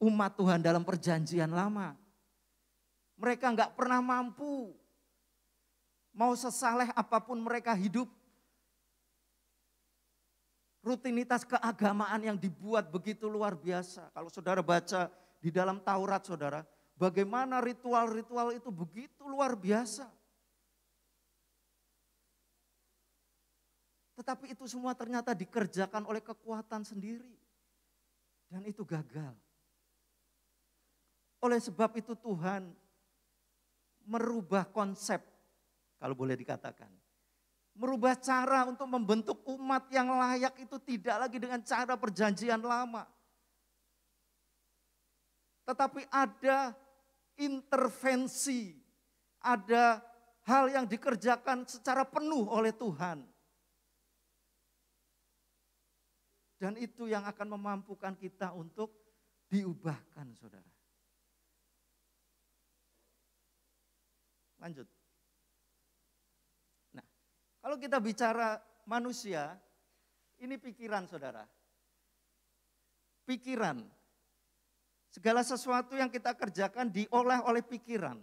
umat Tuhan dalam perjanjian lama. Mereka enggak pernah mampu. Mau sesaleh apapun mereka hidup. Rutinitas keagamaan yang dibuat begitu luar biasa. Kalau saudara baca di dalam Taurat, saudara, bagaimana ritual-ritual itu begitu luar biasa. Tetapi itu semua ternyata dikerjakan oleh kekuatan sendiri. Dan itu gagal. Oleh sebab itu Tuhan merubah konsep, kalau boleh dikatakan. Merubah cara untuk membentuk umat yang layak itu tidak lagi dengan cara perjanjian lama. Tetapi ada intervensi, ada hal yang dikerjakan secara penuh oleh Tuhan. Dan itu yang akan memampukan kita untuk diubahkan, saudara. Lanjut. Nah, kalau kita bicara manusia, ini pikiran, saudara. Pikiran. Segala sesuatu yang kita kerjakan diolah oleh pikiran.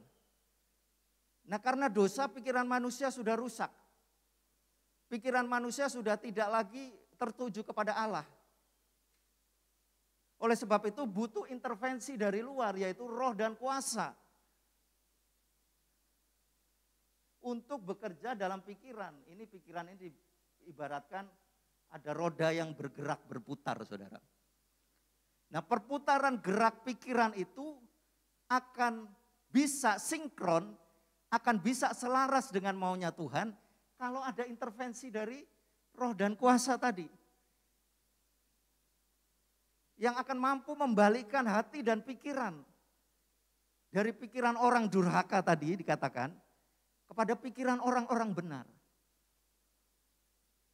Nah, karena dosa, pikiran manusia sudah rusak. Pikiran manusia sudah tidak lagi tertuju kepada Allah. Oleh sebab itu butuh intervensi dari luar, yaitu roh dan kuasa. Untuk bekerja dalam pikiran. Ini pikiran ini diibaratkan ada roda yang bergerak berputar, saudara. Nah, perputaran gerak pikiran itu akan bisa sinkron, akan bisa selaras dengan maunya Tuhan kalau ada intervensi dari roh dan kuasa tadi. Yang akan mampu membalikkan hati dan pikiran. Dari pikiran orang durhaka tadi dikatakan, kepada pikiran orang-orang benar.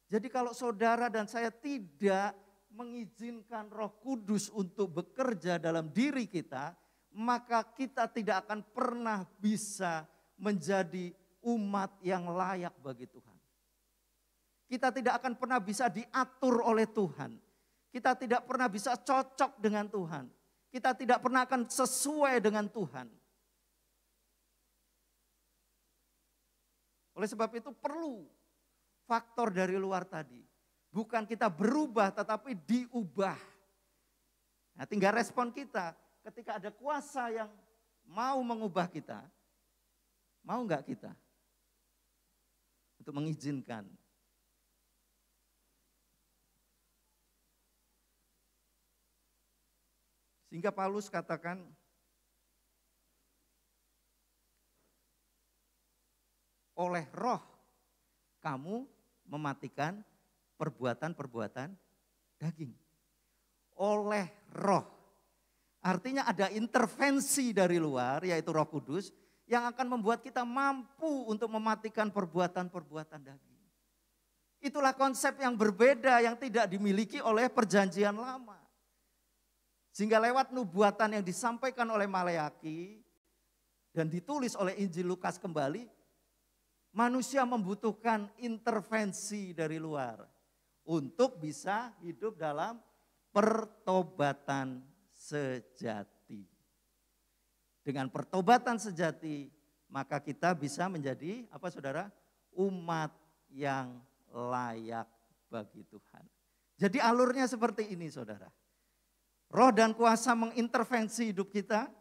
Jadi kalau saudara dan saya tidak mengizinkan Roh Kudus untuk bekerja dalam diri kita, maka kita tidak akan pernah bisa menjadi umat yang layak bagi Tuhan. Kita tidak akan pernah bisa diatur oleh Tuhan. Kita tidak pernah bisa cocok dengan Tuhan. Kita tidak pernah akan sesuai dengan Tuhan. Oleh sebab itu perlu faktor dari luar tadi. Bukan kita berubah tetapi diubah. Nah, tinggal respon kita ketika ada kuasa yang mau mengubah kita. Mau enggak kita? Untuk mengizinkan. Sehingga Paulus katakan, oleh roh kamu mematikan perbuatan-perbuatan daging. Oleh roh. Artinya ada intervensi dari luar, yaitu Roh Kudus, yang akan membuat kita mampu untuk mematikan perbuatan-perbuatan daging. Itulah konsep yang berbeda yang tidak dimiliki oleh perjanjian lama. Sehingga lewat nubuatan yang disampaikan oleh Maleaki dan ditulis oleh Injil Lukas kembali, manusia membutuhkan intervensi dari luar untuk bisa hidup dalam pertobatan sejati. Dengan pertobatan sejati, maka kita bisa menjadi apa saudara? Umat yang layak bagi Tuhan. Jadi alurnya seperti ini saudara. Roh dan kuasa mengintervensi hidup kita,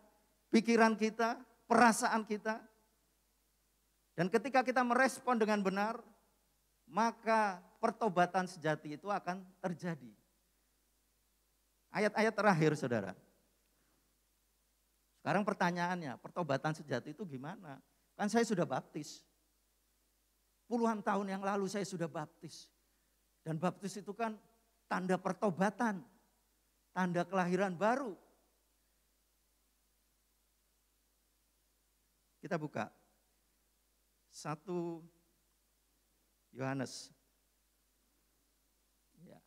pikiran kita, perasaan kita. Dan ketika kita merespon dengan benar, maka pertobatan sejati itu akan terjadi. Ayat-ayat terakhir saudara. Sekarang pertanyaannya, pertobatan sejati itu gimana? Kan saya sudah baptis. Puluhan tahun yang lalu saya sudah baptis. Dan baptis itu kan tanda pertobatan. Tanda kelahiran baru. Kita buka 1 Yohanes. Ya.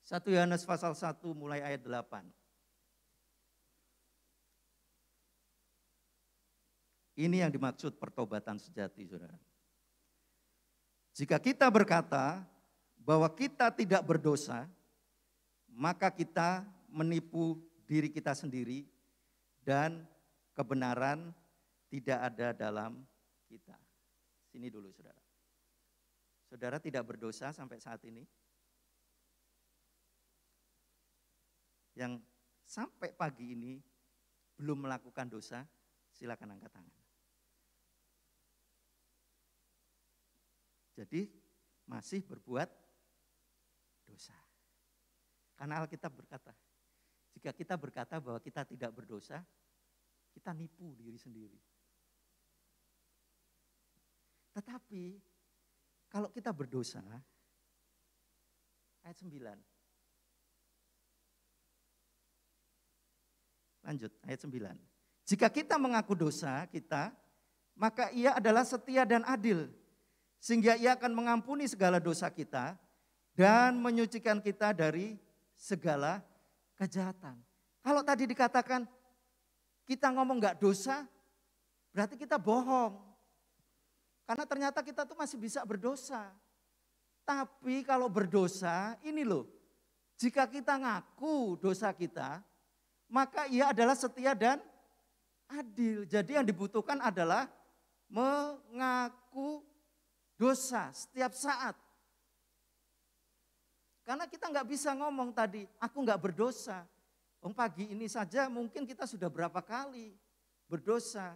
1 Yohanes pasal 1 mulai ayat 8. Ini yang dimaksud pertobatan sejati, saudara. Jika kita berkata bahwa kita tidak berdosa, maka kita menipu diri kita sendiri dan kebenaran tidak ada dalam kita. Sini dulu saudara. Saudara tidak berdosa sampai saat ini? Yang sampai pagi ini belum melakukan dosa, silakan angkat tangan. Jadi masih berbuat dosa. Karena Alkitab berkata, jika kita berkata bahwa kita tidak berdosa, kita nipu diri sendiri. Tetapi kalau kita berdosa, ayat 9. Lanjut, ayat 9. Jika kita mengaku dosa kita, maka ia adalah setia dan adil, sehingga ia akan mengampuni segala dosa kita dan menyucikan kita dari segala kejahatan. Kalau tadi dikatakan kita ngomong enggak dosa, berarti kita bohong. Karena ternyata kita tuh masih bisa berdosa. Tapi kalau berdosa, ini loh, jika kita ngaku dosa kita, maka ia adalah setia dan adil. Jadi yang dibutuhkan adalah mengaku dosa setiap saat. Karena kita nggak bisa ngomong tadi, aku nggak berdosa. Pagi ini saja mungkin kita sudah berapa kali berdosa.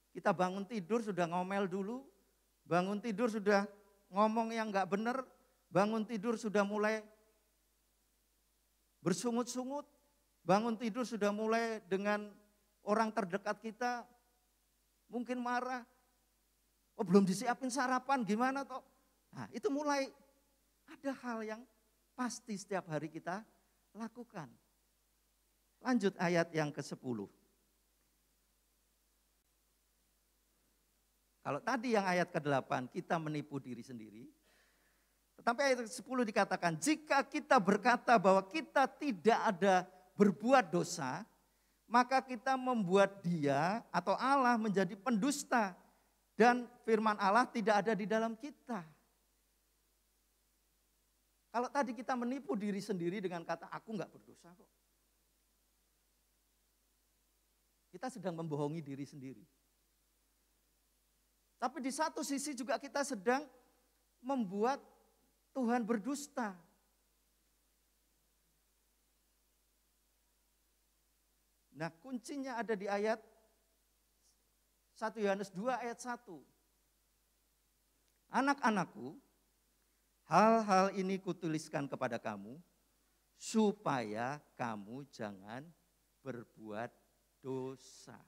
Kita bangun tidur sudah ngomel dulu, bangun tidur sudah ngomong yang nggak benar, bangun tidur sudah mulai bersungut-sungut, bangun tidur sudah mulai dengan orang terdekat kita mungkin marah. Oh belum disiapin sarapan gimana toh? Nah itu mulai ada hal yang pasti setiap hari kita lakukan. Lanjut ayat yang ke-10. Kalau tadi yang ayat ke-8 kita menipu diri sendiri. Tetapi ayat ke-10 dikatakan jika kita berkata bahwa kita tidak ada berbuat dosa, maka kita membuat dia atau Allah menjadi pendusta dan firman Allah tidak ada di dalam kita. Kalau tadi kita menipu diri sendiri dengan kata aku enggak berdosa kok. Kita sedang membohongi diri sendiri. Tapi di satu sisi juga kita sedang membuat Tuhan berdusta. Nah kuncinya ada di ayat 1 Yohanes 2 ayat 1. Anak-anakku, hal-hal ini kutuliskan kepada kamu, supaya kamu jangan berbuat dosa.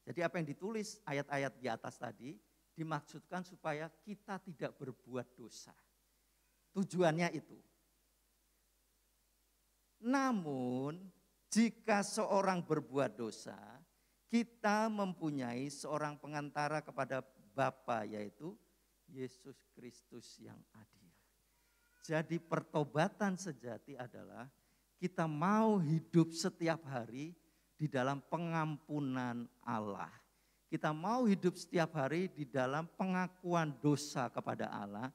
Jadi apa yang ditulis ayat-ayat di atas tadi dimaksudkan supaya kita tidak berbuat dosa. Tujuannya itu. Namun jika seorang berbuat dosa, kita mempunyai seorang pengantara kepada Bapa yaitu Yesus Kristus yang adil. Jadi pertobatan sejati adalah kita mau hidup setiap hari di dalam pengampunan Allah. Kita mau hidup setiap hari di dalam pengakuan dosa kepada Allah.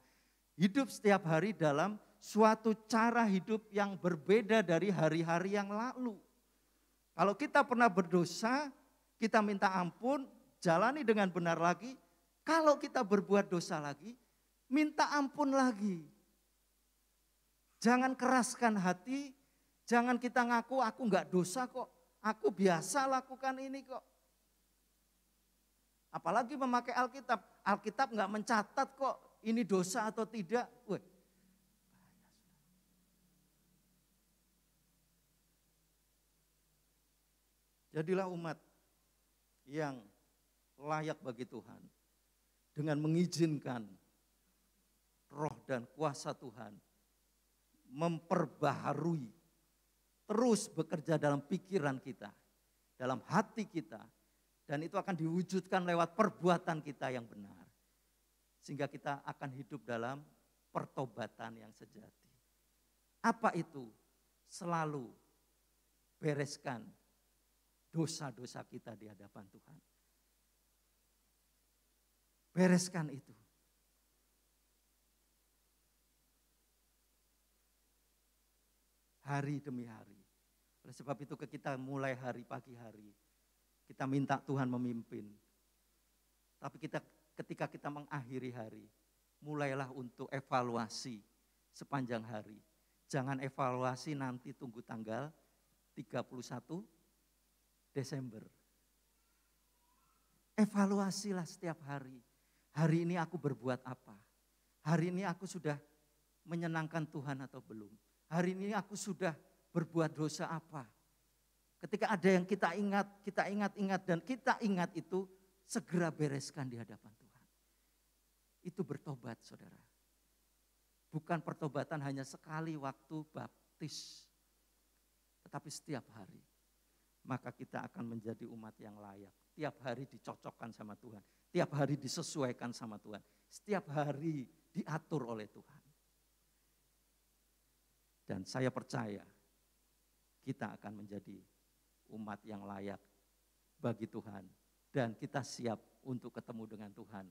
Hidup setiap hari dalam suatu cara hidup yang berbeda dari hari-hari yang lalu. Kalau kita pernah berdosa, kita minta ampun, jalani dengan benar lagi. Kalau kita berbuat dosa lagi, minta ampun lagi. Jangan keraskan hati, jangan kita ngaku aku enggak dosa kok. Aku biasa lakukan ini kok. Apalagi memakai Alkitab. Alkitab enggak mencatat kok ini dosa atau tidak. Wih. Jadilah umat yang layak bagi Tuhan. Dengan mengizinkan roh dan kuasa Tuhan memperbaharui, terus bekerja dalam pikiran kita, dalam hati kita, dan itu akan diwujudkan lewat perbuatan kita yang benar. Sehingga kita akan hidup dalam pertobatan yang sejati. Apa itu? Selalu bereskan dosa-dosa kita di hadapan Tuhan. Bereskan itu. Hari demi hari. Oleh sebab itu kita mulai hari pagi hari, kita minta Tuhan memimpin. Tapi ketika kita mengakhiri hari, mulailah untuk evaluasi sepanjang hari. Jangan evaluasi nanti tunggu tanggal 31 Desember. Evaluasilah setiap hari. Hari ini aku berbuat apa? Hari ini aku sudah menyenangkan Tuhan atau belum? Hari ini aku sudah berbuat dosa apa? Ketika ada yang kita ingat dan kita ingat itu, segera bereskan di hadapan Tuhan. Itu bertobat, saudara. Bukan pertobatan hanya sekali waktu baptis, tetapi setiap hari. maka kita akan menjadi umat yang layak. Tiap hari dicocokkan sama Tuhan, tiap hari disesuaikan sama Tuhan, setiap hari diatur oleh Tuhan. Dan saya percaya kita akan menjadi umat yang layak bagi Tuhan. Dan kita siap untuk ketemu dengan Tuhan,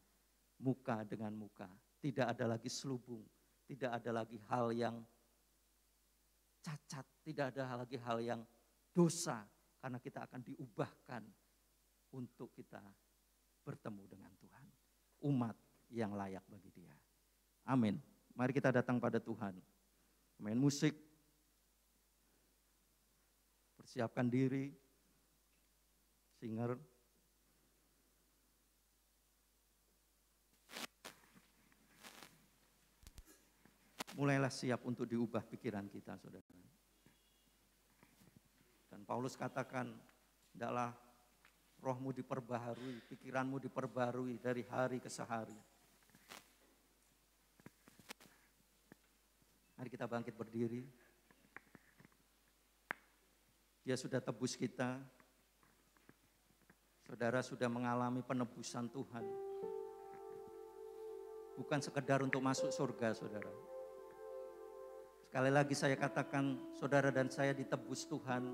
muka dengan muka. Tidak ada lagi selubung, tidak ada lagi hal yang cacat, tidak ada lagi hal yang dosa. Karena kita akan diubahkan untuk kita bertemu dengan Tuhan. Umat yang layak bagi Dia. Amin. Mari kita datang pada Tuhan. Main musik. Persiapkan diri. Singer. Mulailah siap untuk diubah pikiran kita, saudara. Dan Paulus katakan, hendaklah rohmu diperbaharui, pikiranmu diperbaharui dari hari ke hari. Mari kita bangkit berdiri. Dia sudah tebus kita. Saudara sudah mengalami penebusan Tuhan. Bukan sekedar untuk masuk surga, saudara. Sekali lagi saya katakan, saudara dan saya ditebus Tuhan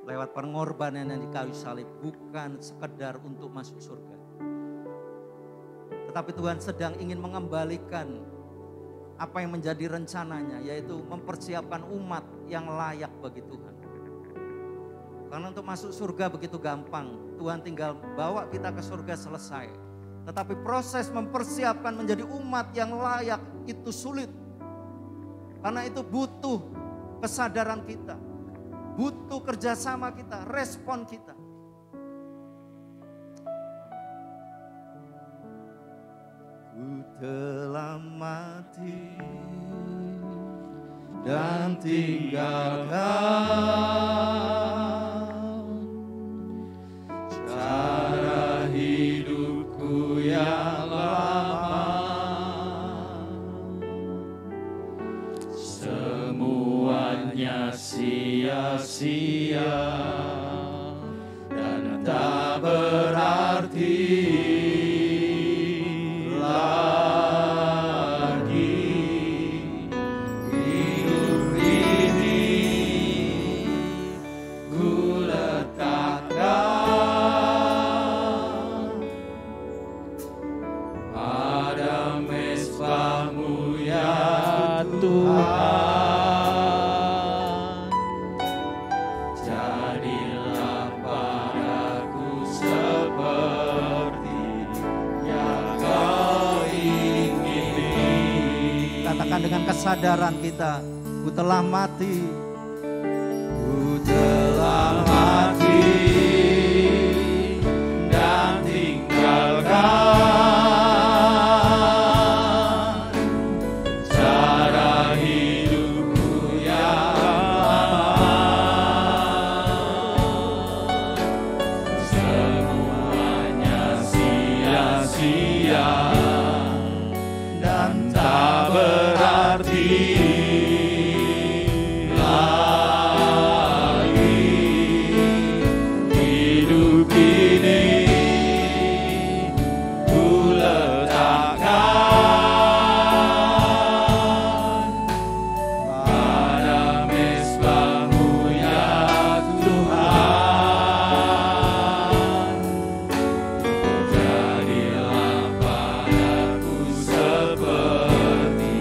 lewat pengorbanan yang di kayu salib, bukan sekedar untuk masuk surga. Tetapi Tuhan sedang ingin mengembalikan apa yang menjadi rencananya, yaitu mempersiapkan umat yang layak bagi Tuhan. Karena untuk masuk surga begitu gampang, Tuhan tinggal bawa kita ke surga selesai. Tetapi proses mempersiapkan menjadi umat yang layak itu sulit. Karena itu butuh kesadaran kita, butuh kerjasama kita, respon kita. Ku telah mati dan tinggalkan cara hidupku yang lama. Semuanya sia-sia dan tak berarti lagi. Hidup ini ku letakkan pada mezbah-Mu ya Tuhan. Jadilah padaku seperti yang Kau ingini. Katakan dengan kesadaran kita, ku telah mati. Ku telah mati dan tinggalkan cara hidupku yang lama. Semuanya sia-sia dan tak berarti lagi. Hidup ini ku letakkan pada mezbah-Mu ya Tuhan. Jadilah padaku seperti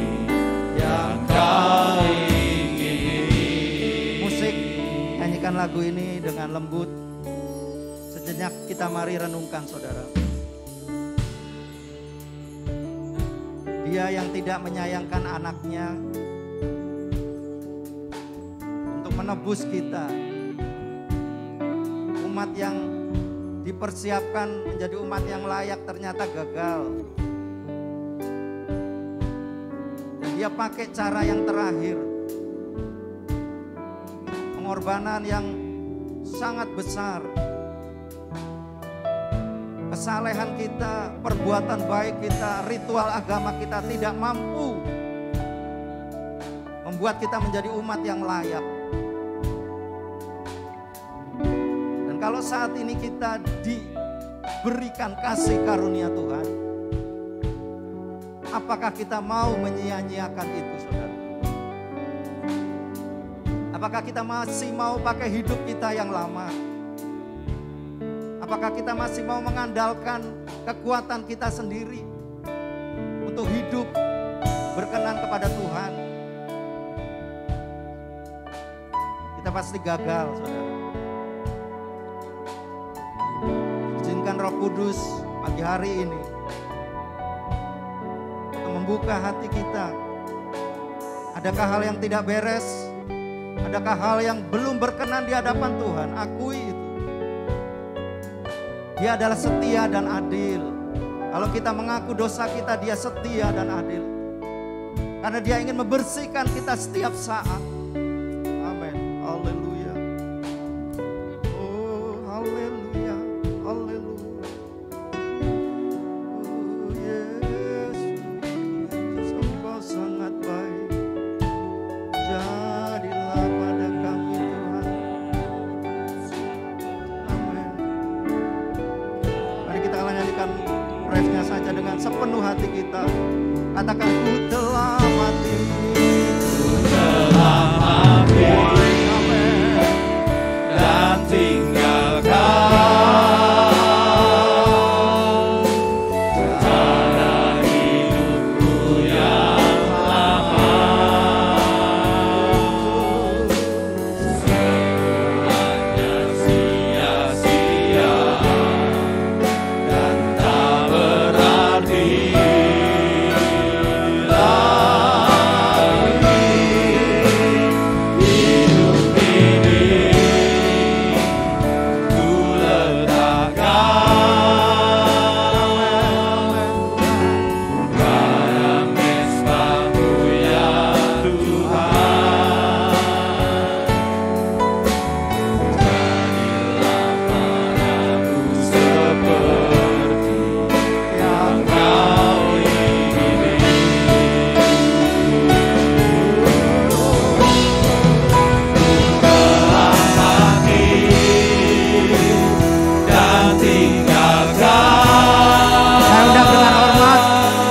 yang Kau ingini. Musik, nyanyikan lagu ini dengan lembut. Sejenak kita mari renungkan, saudara. Dia yang tidak menyayangkan anaknya untuk menebus kita. Umat yang dipersiapkan menjadi umat yang layak ternyata gagal. Dan dia pakai cara yang terakhir. Pengorbanan yang sangat besar. Kesalehan kita, perbuatan baik kita, ritual agama kita tidak mampu membuat kita menjadi umat yang layak. Kalau saat ini kita diberikan kasih karunia Tuhan, apakah kita mau menyia-nyiakan itu, saudara? Apakah kita masih mau pakai hidup kita yang lama? Apakah kita masih mau mengandalkan kekuatan kita sendiri untuk hidup berkenan kepada Tuhan? Kita pasti gagal, saudara. Izinkan Roh Kudus pagi hari ini untuk membuka hati kita. Adakah hal yang tidak beres? Adakah hal yang belum berkenan di hadapan Tuhan? Akui itu. Dia adalah setia dan adil. Kalau kita mengaku dosa kita, Dia setia dan adil. Karena Dia ingin membersihkan kita setiap saat. Amin. Haleluya. Oh, haleluya. Haleluya. Oh, Yesus, Engkau sangat baik. Jadilah pada kami Tuhan. Amin. Mari kita nyanyikan refnya saja dengan sepenuh hati kita. Katakan, ku telah mati. Amin. Dan tinggalkan cara hidupku yang lama. Semuanya sia-sia dan tak berarti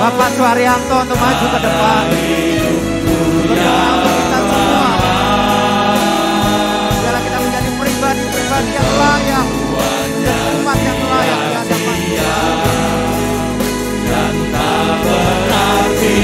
Bapak Suharyanto untuk maju ke depan. Berdoa untuk kita semua. Biarlah kita menjadi pribadi-pribadi yang layak, menjadi umat yang layak di hadapan Tuhan. dan tak berarti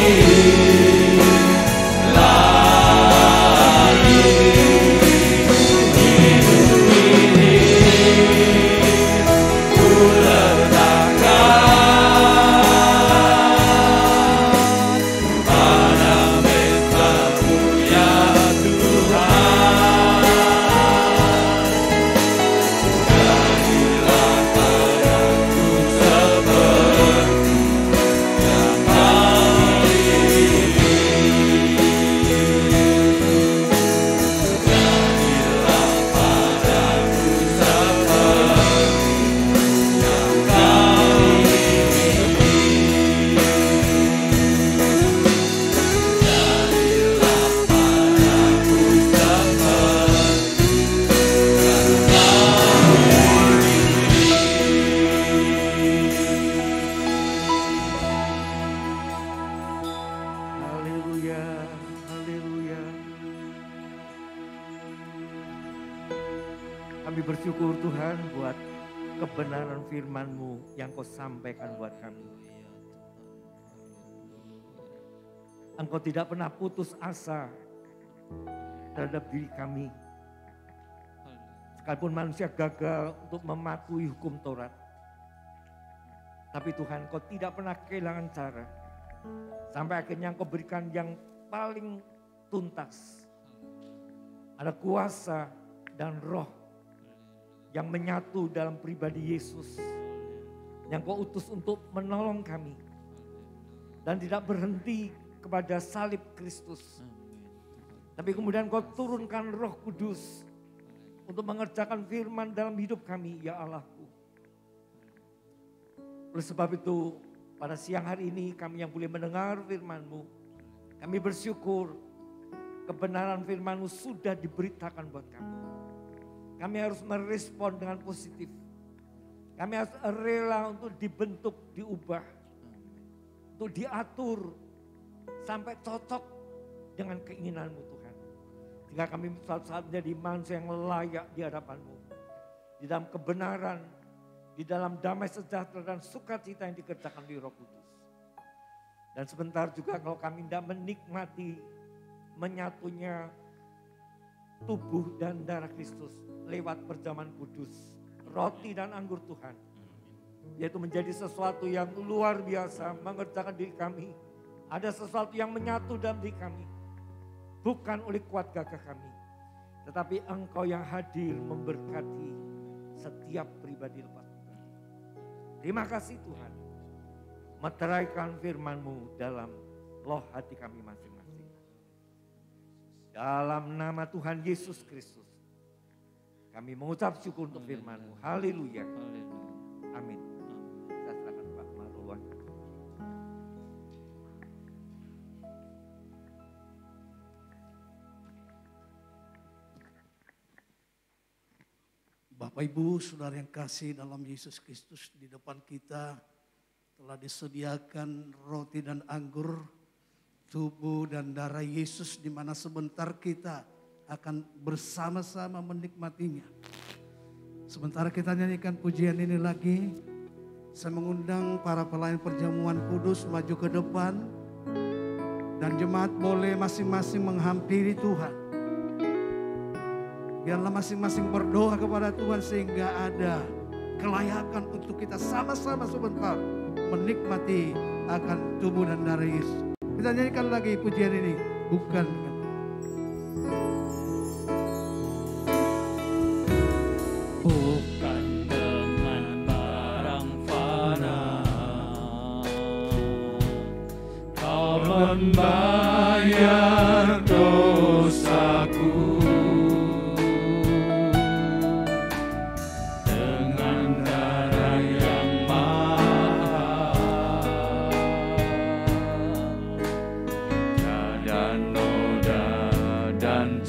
Kami bersyukur Tuhan buat kebenaran firman-Mu yang Kau sampaikan buat kami. Engkau tidak pernah putus asa terhadap diri kami. Sekalipun manusia gagal untuk mematuhi hukum Taurat. Tapi Tuhan, Kau tidak pernah kehilangan cara. Sampai akhirnya Engkau berikan yang paling tuntas. Ada kuasa dan roh yang menyatu dalam pribadi Yesus. Yang Kau utus untuk menolong kami. Dan tidak berhenti kepada salib Kristus. Tapi kemudian Kau turunkan Roh Kudus untuk mengerjakan firman dalam hidup kami, ya Allahku. Oleh sebab itu, pada siang hari ini kami yang boleh mendengar firman-Mu, kami bersyukur kebenaran firman-Mu sudah diberitakan buat kami. Kami harus merespon dengan positif. Kami harus rela untuk dibentuk, diubah. Untuk diatur sampai cocok dengan keinginanmu Tuhan. Sehingga kami suatu saat menjadi manusia yang layak di hadapan-Mu. Di dalam kebenaran, di dalam damai sejahtera dan sukacita yang dikerjakan di Roh Kudus. Dan sebentar juga kalau kami tidak menikmati menyatunya tubuh dan darah Kristus lewat perjamuan kudus, roti dan anggur Tuhan. Yaitu menjadi sesuatu yang luar biasa mengerjakan diri kami. Ada sesuatu yang menyatu dalam diri kami. Bukan oleh kuat gagah kami. Tetapi Engkau yang hadir memberkati setiap pribadi lepas Tuhan. Terima kasih Tuhan. Meteraikan firman-Mu dalam loh hati kami masing-masing. Dalam nama Tuhan Yesus Kristus. Kami mengucap syukur untuk firman-Mu. Haleluya. Amin. Saya silakan Pak Marulwan. Bapak Ibu, saudara yang kasih dalam Yesus Kristus, di depan kita telah disediakan roti dan anggur, tubuh dan darah Yesus, di mana sebentar kita akan bersama-sama menikmatinya. Sementara kita nyanyikan pujian ini lagi, saya mengundang para pelayan perjamuan kudus maju ke depan, dan jemaat boleh masing-masing menghampiri Tuhan. Biarlah masing-masing berdoa kepada Tuhan sehingga ada kelayakan untuk kita sama-sama sebentar menikmati akan tubuh dan darah Yesus. Kita nyanyikan lagi pujian ini, bukan dengan barang fana, Kau membayar dosaku. Dan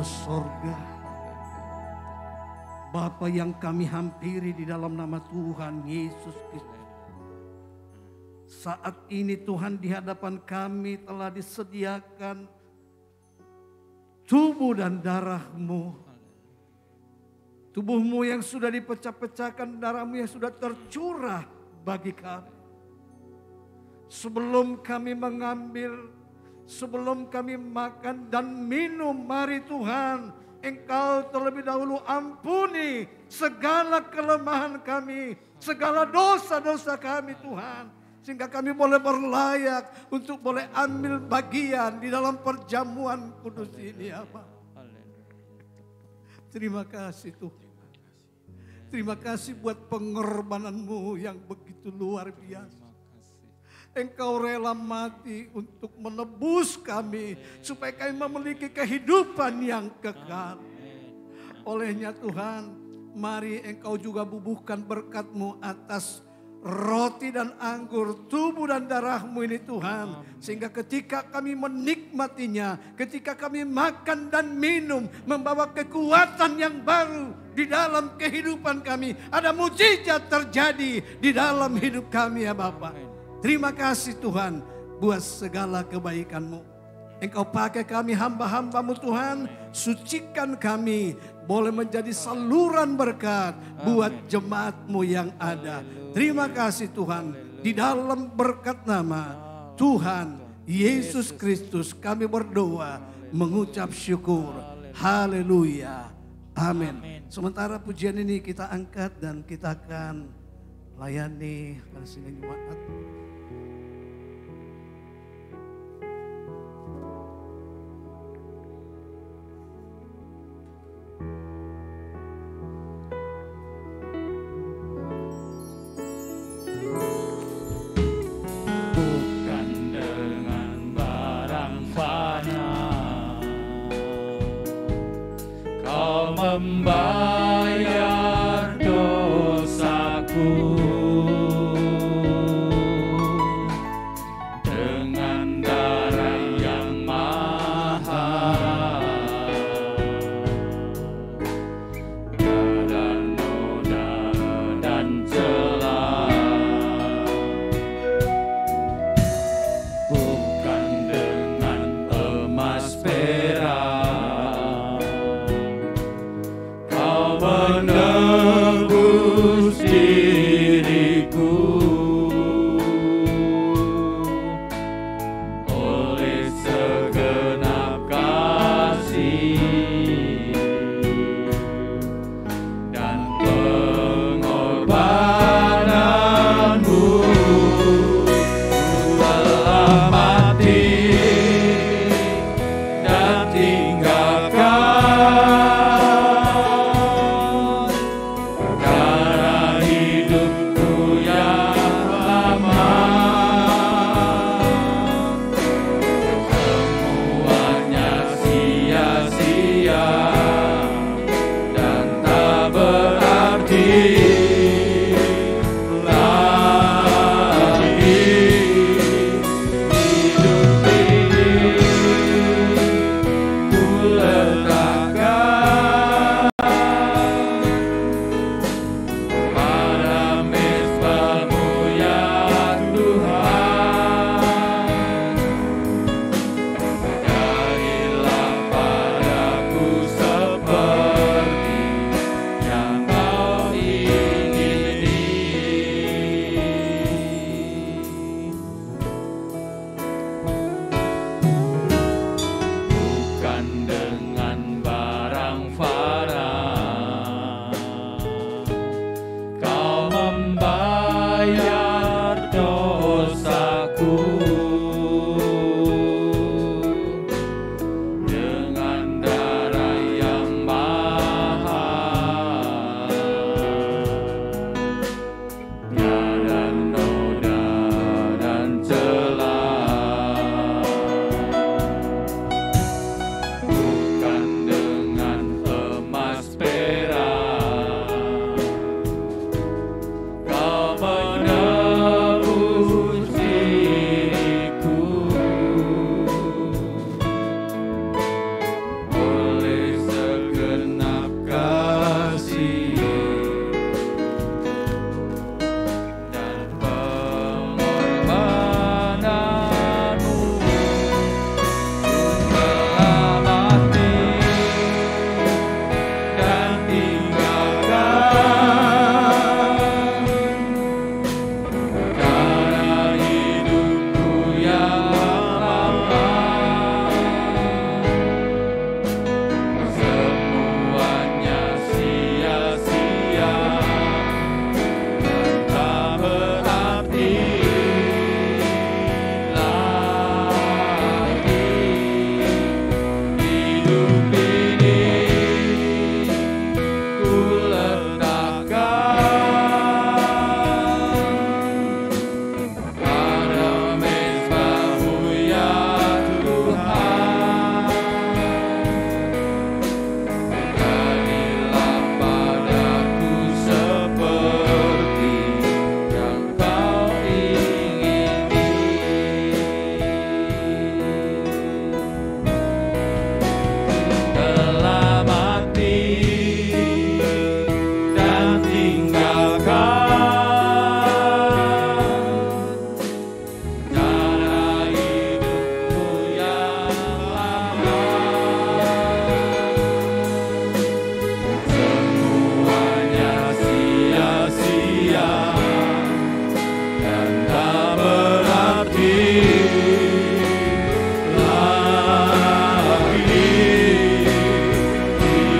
sorga, Bapa yang kami hampiri di dalam nama Tuhan Yesus Kristus. Saat ini Tuhan di hadapan kami telah disediakan tubuh dan darah-Mu. Tubuh-Mu yang sudah dipecah-pecahkan, darah-Mu yang sudah tercurah bagi kami. Sebelum kami mengambil, sebelum kami makan dan minum, mari Tuhan, Engkau terlebih dahulu ampuni segala kelemahan kami, segala dosa-dosa kami Tuhan. Sehingga kami boleh berlayak untuk boleh ambil bagian di dalam perjamuan kudus ini ya Pak. Terima kasih Tuhan. Terima kasih buat pengorbanan-Mu yang begitu luar biasa. Engkau rela mati untuk menebus kami supaya kami memiliki kehidupan yang kekal. Olehnya Tuhan, mari Engkau juga bubuhkan berkat-Mu atas roti dan anggur, tubuh dan darah-Mu ini Tuhan. Sehingga ketika kami menikmatinya, ketika kami makan dan minum, membawa kekuatan yang baru di dalam kehidupan kami. Ada mujizat terjadi di dalam hidup kami ya Bapak. Terima kasih Tuhan buat segala kebaikan-Mu. Engkau pakai kami hamba-hamba-Mu Tuhan. Sucikan kami boleh menjadi saluran berkat buat jemaat-Mu yang ada. Terima kasih Tuhan. Di dalam berkat nama Tuhan Yesus Kristus kami berdoa mengucap syukur. Haleluya. Amin. Sementara pujian ini kita angkat dan kita akan layani sidang Jumat. Membayar dosaku dengan darah yang mahal, tiada noda dan celah, bukan dengan emas perak. Menebus diri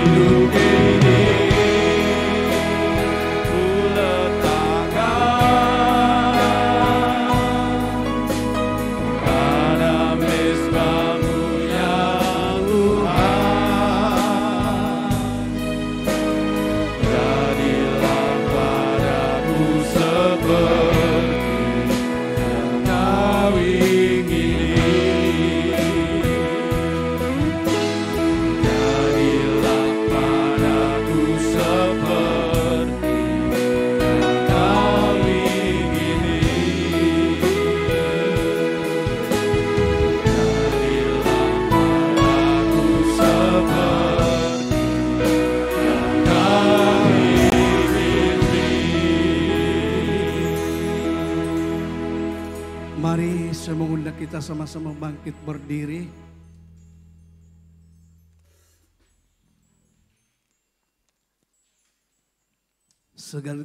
hidup ini ku letakkan pada mezbah-Mu ya Tuhan. Jadilah padaku seperti yang Kau ingini. Jadilah padaku seperti yang Kau ingini. Jadilah padaku seperti yang Kau Mari saya mengundang kita sama-sama bangkit berdiri.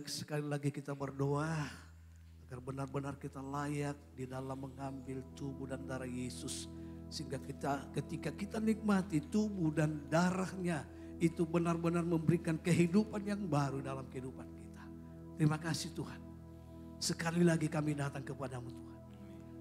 Sekali lagi kita berdoa agar benar-benar kita layak di dalam mengambil tubuh dan darah Yesus. Sehingga ketika kita nikmati tubuh dan darahnya, itu benar-benar memberikan kehidupan yang baru dalam kehidupan kita. Terima kasih Tuhan. Sekali lagi kami datang kepadamu Tuhan.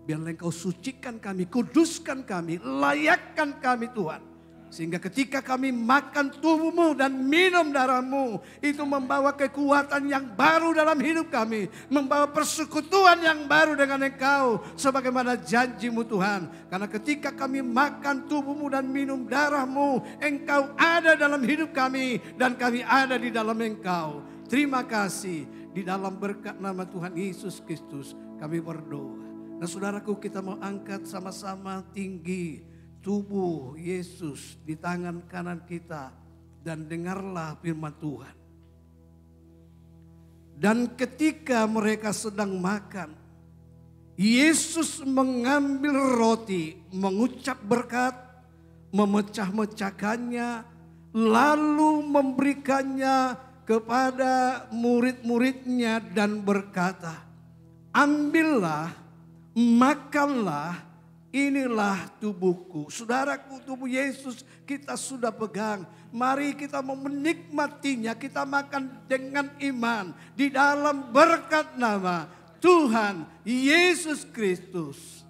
Biarlah Engkau sucikan kami, kuduskan kami, layakkan kami Tuhan. Sehingga ketika kami makan tubuh-Mu dan minum darah-Mu, itu membawa kekuatan yang baru dalam hidup kami. Membawa persekutuan yang baru dengan Engkau. Sebagaimana janji-Mu Tuhan. Karena ketika kami makan tubuh-Mu dan minum darah-Mu, Engkau ada dalam hidup kami dan kami ada di dalam Engkau. Terima kasih. Di dalam berkat nama Tuhan Yesus Kristus kami berdoa. Nah saudaraku, kita mau angkat sama-sama tinggi tubuh Yesus di tangan kanan kita dan dengarlah firman Tuhan. Dan ketika mereka sedang makan, Yesus mengambil roti, mengucap berkat, memecah-mecahkannya, lalu memberikannya kepada murid-muridnya dan berkata, ambillah, makanlah, inilah tubuhku. Saudaraku, tubuh Yesus kita sudah pegang. Mari kita mau menikmatinya. Kita makan dengan iman. Di dalam berkat nama Tuhan Yesus Kristus.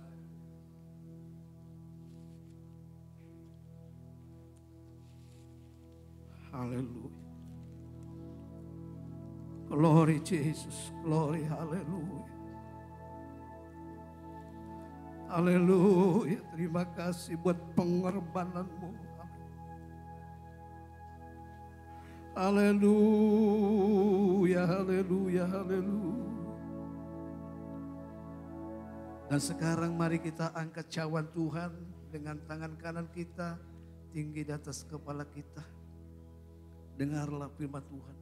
Haleluya. Glory Jesus. Glory, haleluya. Haleluya, terima kasih buat pengorbanan-Mu. Haleluya, haleluya, haleluya. Dan sekarang mari kita angkat cawan Tuhan dengan tangan kanan kita tinggi di atas kepala kita. Dengarlah firman Tuhan.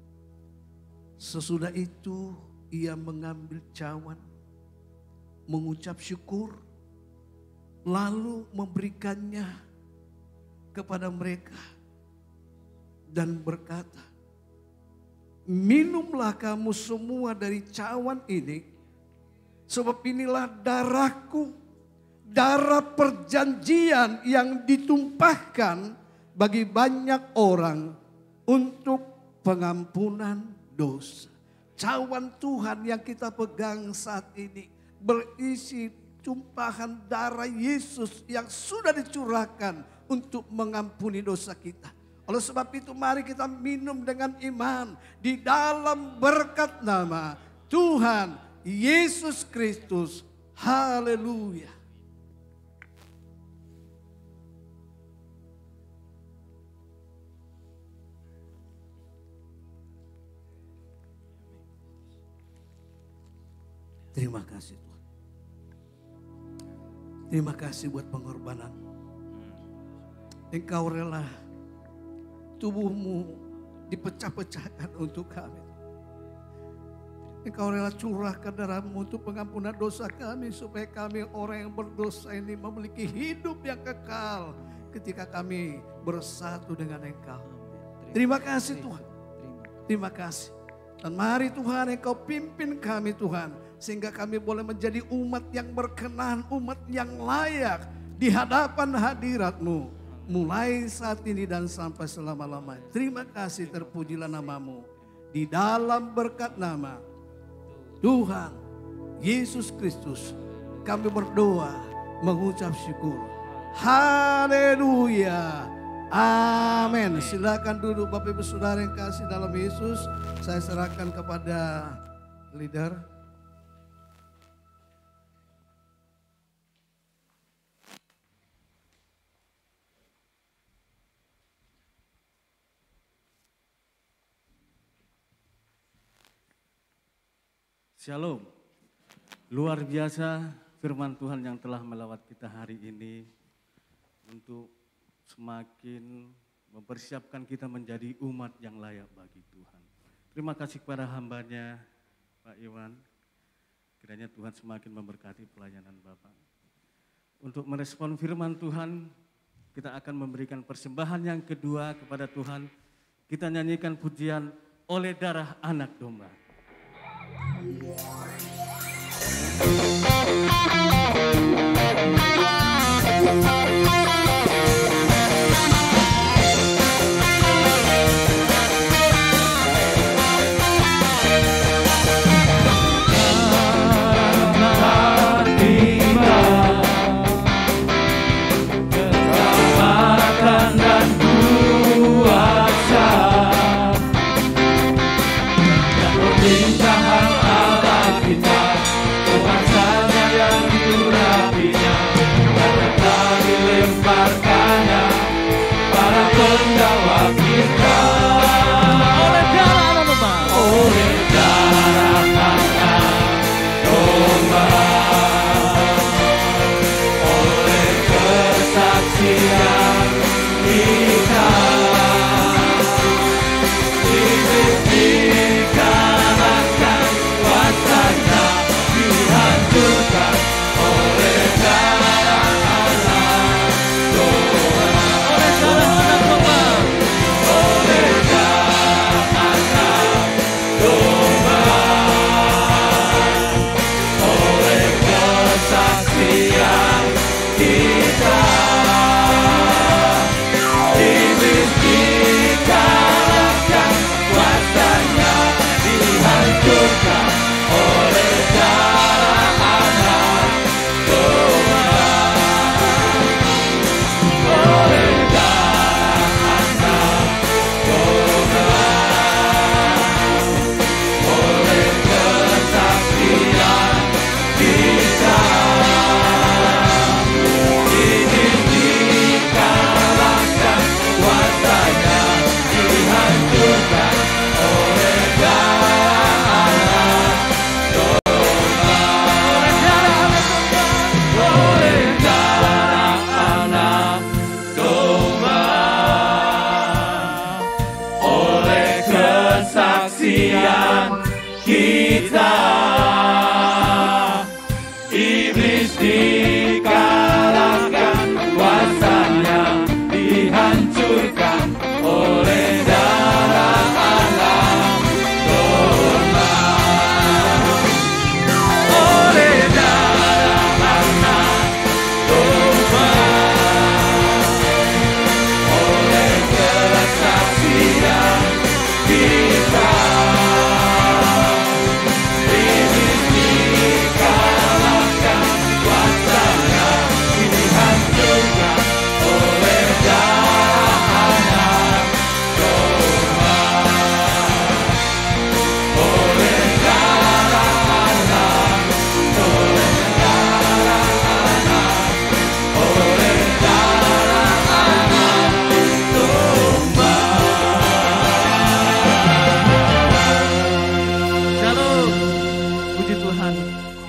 Sesudah itu ia mengambil cawan, mengucap syukur, lalu memberikannya kepada mereka dan berkata, minumlah kamu semua dari cawan ini, sebab inilah darahku, darah perjanjian yang ditumpahkan bagi banyak orang untuk pengampunan dosa. Cawan Tuhan yang kita pegang saat ini berisi tumpahan darah Yesus yang sudah dicurahkan untuk mengampuni dosa kita. Oleh sebab itu mari kita minum dengan iman di dalam berkat nama Tuhan Yesus Kristus. Haleluya. Terima kasih Tuhan. Terima kasih buat pengorbanan. Engkau rela tubuh-Mu dipecah-pecahkan untuk kami. Engkau rela curahkan darah-Mu untuk pengampunan dosa kami. Supaya kami orang yang berdosa ini memiliki hidup yang kekal. Ketika kami bersatu dengan Engkau. Terima kasih Tuhan. Terima kasih. Dan mari Tuhan Engkau pimpin kami Tuhan. Sehingga kami boleh menjadi umat yang berkenan, umat yang layak di hadapan hadirat-Mu. mulai saat ini dan sampai selama-lamanya. Terima kasih, terpujilah namamu. Di dalam berkat nama Tuhan Yesus Kristus kami berdoa mengucap syukur. Haleluya. Amin. Silakan duduk Bapak Ibu Saudara yang kasih dalam Yesus. Saya serahkan kepada leader. Shalom. Luar biasa firman Tuhan yang telah melawat kita hari ini untuk semakin mempersiapkan kita menjadi umat yang layak bagi Tuhan. Terima kasih kepada hambanya Pak Iwan. Kiranya Tuhan semakin memberkati pelayanan Bapak. Untuk merespon firman Tuhan, kita akan memberikan persembahan yang kedua kepada Tuhan. Kita nyanyikan pujian Oleh Darah Anak Domba.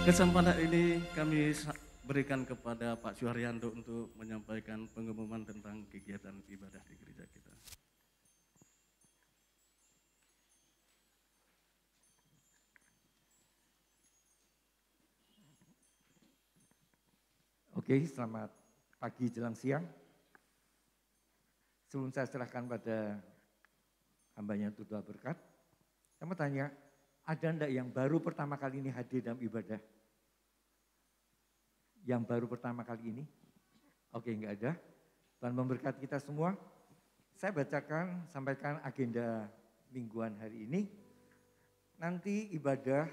Kesempatan ini kami berikan kepada Pak Suharyanto untuk menyampaikan pengumuman tentang kegiatan ibadah di gereja kita. Oke, selamat pagi jelang siang. Sebelum saya serahkan pada hambanya untuk doa berkat, saya mau tanya, ada enggak yang baru pertama kali ini hadir dalam ibadah? Yang baru pertama kali ini? Oke, enggak ada. Tuhan memberkati kita semua. Saya sampaikan agenda mingguan hari ini. Nanti ibadah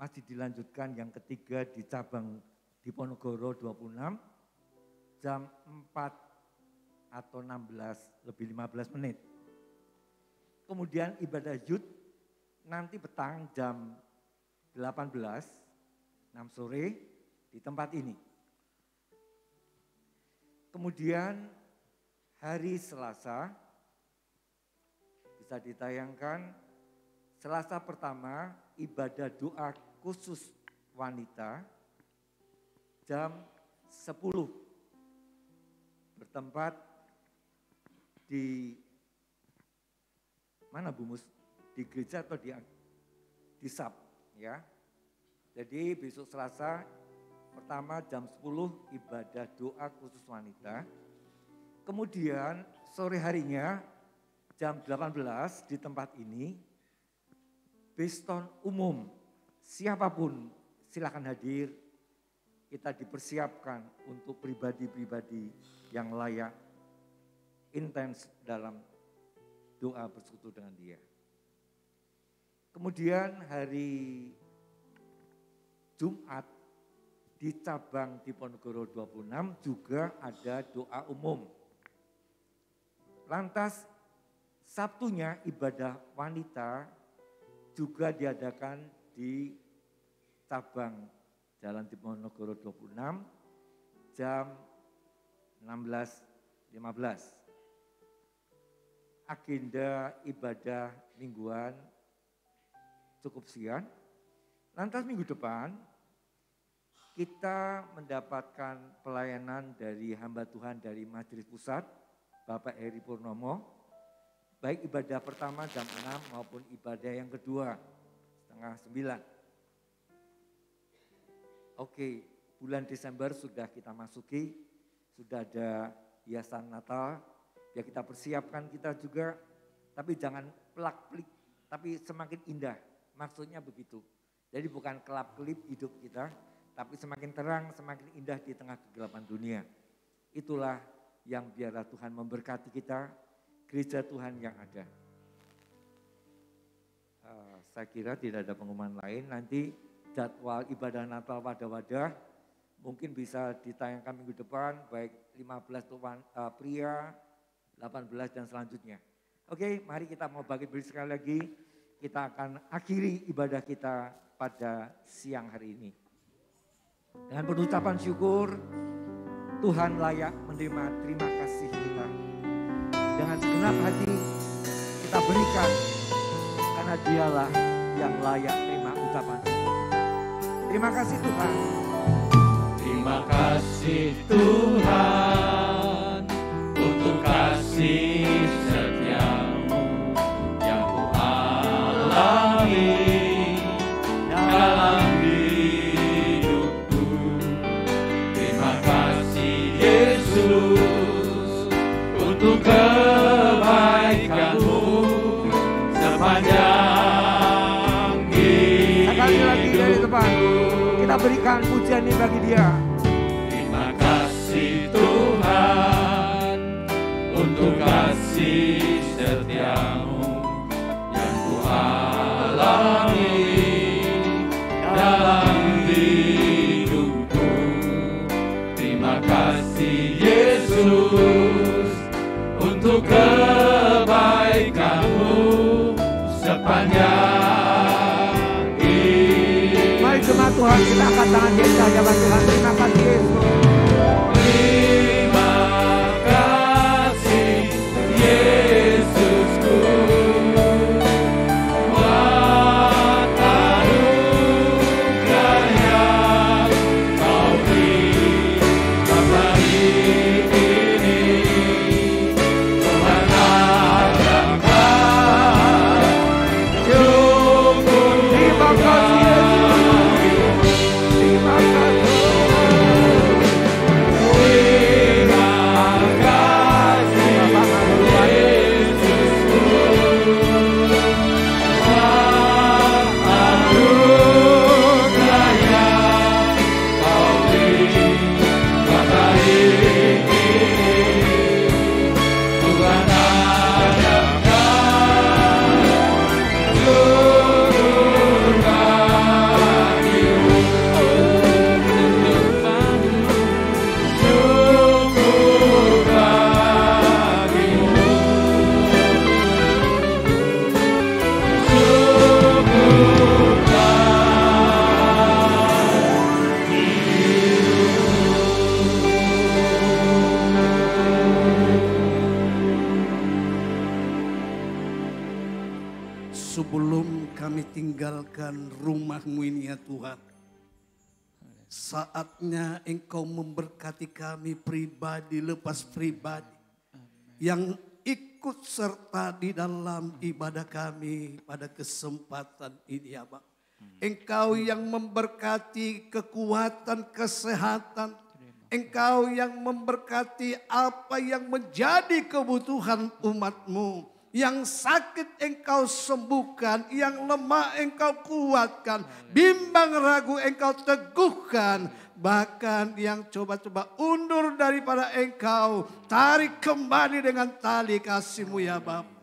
masih dilanjutkan yang ketiga di cabang Diponegoro 26 jam 4 atau 16 lebih 15 menit. Kemudian ibadah youth nanti petang jam 18, 6 sore di tempat ini. Kemudian hari Selasa bisa ditayangkan, Selasa pertama ibadah doa khusus wanita jam 10 bertempat di mana Bu Mus? Di gereja atau di SAP ya. Jadi besok Selasa pertama jam 10 ibadah doa khusus wanita. Kemudian sore harinya jam 18 di tempat ini Beston umum. Siapapun silakan hadir. Kita dipersiapkan untuk pribadi-pribadi yang layak, intens dalam doa bersekutu dengan Dia. Kemudian hari Jumat di cabang Diponegoro 26 juga ada doa umum. Lantas Sabtunya ibadah wanita juga diadakan di cabang Jalan Diponegoro 26 jam 16.15. Agenda ibadah mingguan cukup sekian. Lantas minggu depan kita mendapatkan pelayanan dari hamba Tuhan dari Majelis Pusat, Bapak Heri Purnomo. Baik ibadah pertama jam 6 maupun ibadah yang kedua setengah 9. Oke, bulan Desember sudah kita masuki, sudah ada hiasan Natal, ya kita persiapkan kita juga, tapi jangan pelak-pelik, tapi semakin indah, maksudnya begitu. Jadi bukan kelap-kelip hidup kita, tapi semakin terang, semakin indah di tengah kegelapan dunia. Itulah yang biarlah Tuhan memberkati kita, gereja Tuhan yang ada. Saya kira tidak ada pengumuman lain, nanti jadwal ibadah Natal pada wadah mungkin bisa ditayangkan minggu depan, baik 15 pria, 18 dan selanjutnya. Oke, mari kita mau bagi beri sekali lagi, kita akan akhiri ibadah kita pada siang hari ini. Dengan pengucapan syukur, Tuhan layak menerima terima kasih kita. Dengan segenap hati kita berikan, karena Dialah yang layak terima ucapan syukur. Terima kasih Tuhan. Terima kasih Tuhan untuk kasih setiamu yang ku alami dalam hidupku. Terima kasih Yesus untuk kebaikanmu sepanjang hidup. Sekali lagi dari depan. Kita berikan pujian ini bagi Dia. Terima kasih Tuhan untuk kasih setiamu yang ku alami dalam hidupku. Terima kasih Yesus untuk kebaikanmu sepanjang. Jemaat Tuhan, kita angkat tangan kita hadapan Tuhan. Terima kasih Yesus. Terima kasih Yesusku, buat anugerah yang Kau berikan hari ini. Tuhan akan syukur. Terima kasih Yesus. Terima kasih. Sebelum kami tinggalkan rumah-Mu ini ya Tuhan, saatnya Engkau memberkati kami pribadi lepas pribadi yang ikut serta di dalam ibadah kami pada kesempatan ini ya Bapa. Engkau yang memberkati kekuatan, kesehatan. Engkau yang memberkati apa yang menjadi kebutuhan umat-Mu. Yang sakit Engkau sembuhkan, yang lemah Engkau kuatkan, bimbang ragu Engkau teguhkan. Bahkan yang coba-coba undur daripada Engkau, tarik kembali dengan tali kasih-Mu ya Bapa.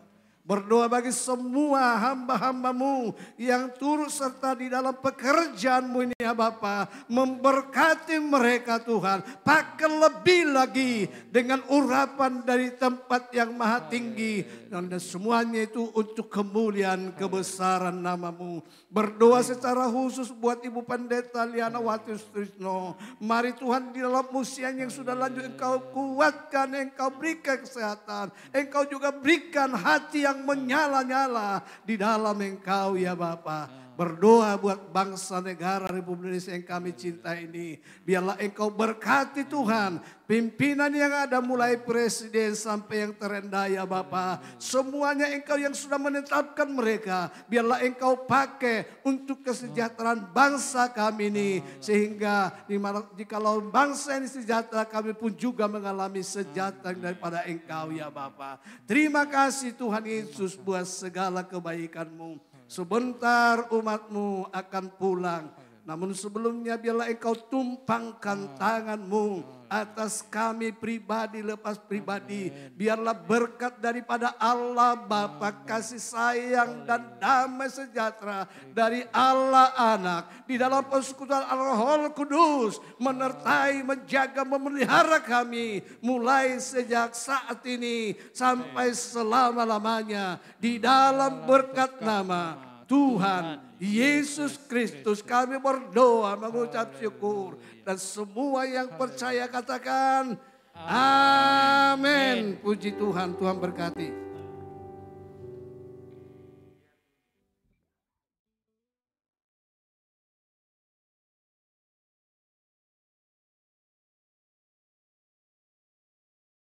Berdoa bagi semua hamba-hamba-Mu yang turut serta di dalam pekerjaan-Mu ini ya Bapa. Memberkati mereka Tuhan. Pakai lebih lagi dengan urapan dari tempat yang maha tinggi. Dan semuanya itu untuk kemuliaan kebesaran nama-Mu. Berdoa secara khusus buat Ibu Pendeta Liana Wati Sutrisno. Mari Tuhan di dalam usia yang sudah lanjut Engkau kuatkan, Engkau berikan kesehatan. Engkau juga berikan hati yang menyala-nyala di dalam Engkau ya Bapa. Berdoa buat bangsa negara Republik Indonesia yang kami cinta ini. Biarlah Engkau berkati Tuhan. Pimpinan yang ada mulai presiden sampai yang terendah ya Bapa. Semuanya Engkau yang sudah menetapkan mereka. Biarlah Engkau pakai untuk kesejahteraan bangsa kami ini. Sehingga jikalau bangsa ini sejahtera, kami pun juga mengalami sejahtera daripada Engkau ya Bapa. Terima kasih Tuhan Yesus buat segala kebaikan-Mu. Sebentar umat-Mu akan pulang. Namun sebelumnya biarlah Engkau tumpangkan tangan-Mu atas kami pribadi lepas pribadi. Biarlah berkat daripada Allah Bapa, kasih sayang dan damai sejahtera dari Allah Anak. Di dalam persekutuan Roh Kudus menyertai, menjaga, memelihara kami. Mulai sejak saat ini sampai selama-lamanya. Di dalam berkat nama Tuhan Yesus Kristus kami berdoa mengucap syukur. Dan semua yang percaya katakan amin. Puji Tuhan, Tuhan berkati.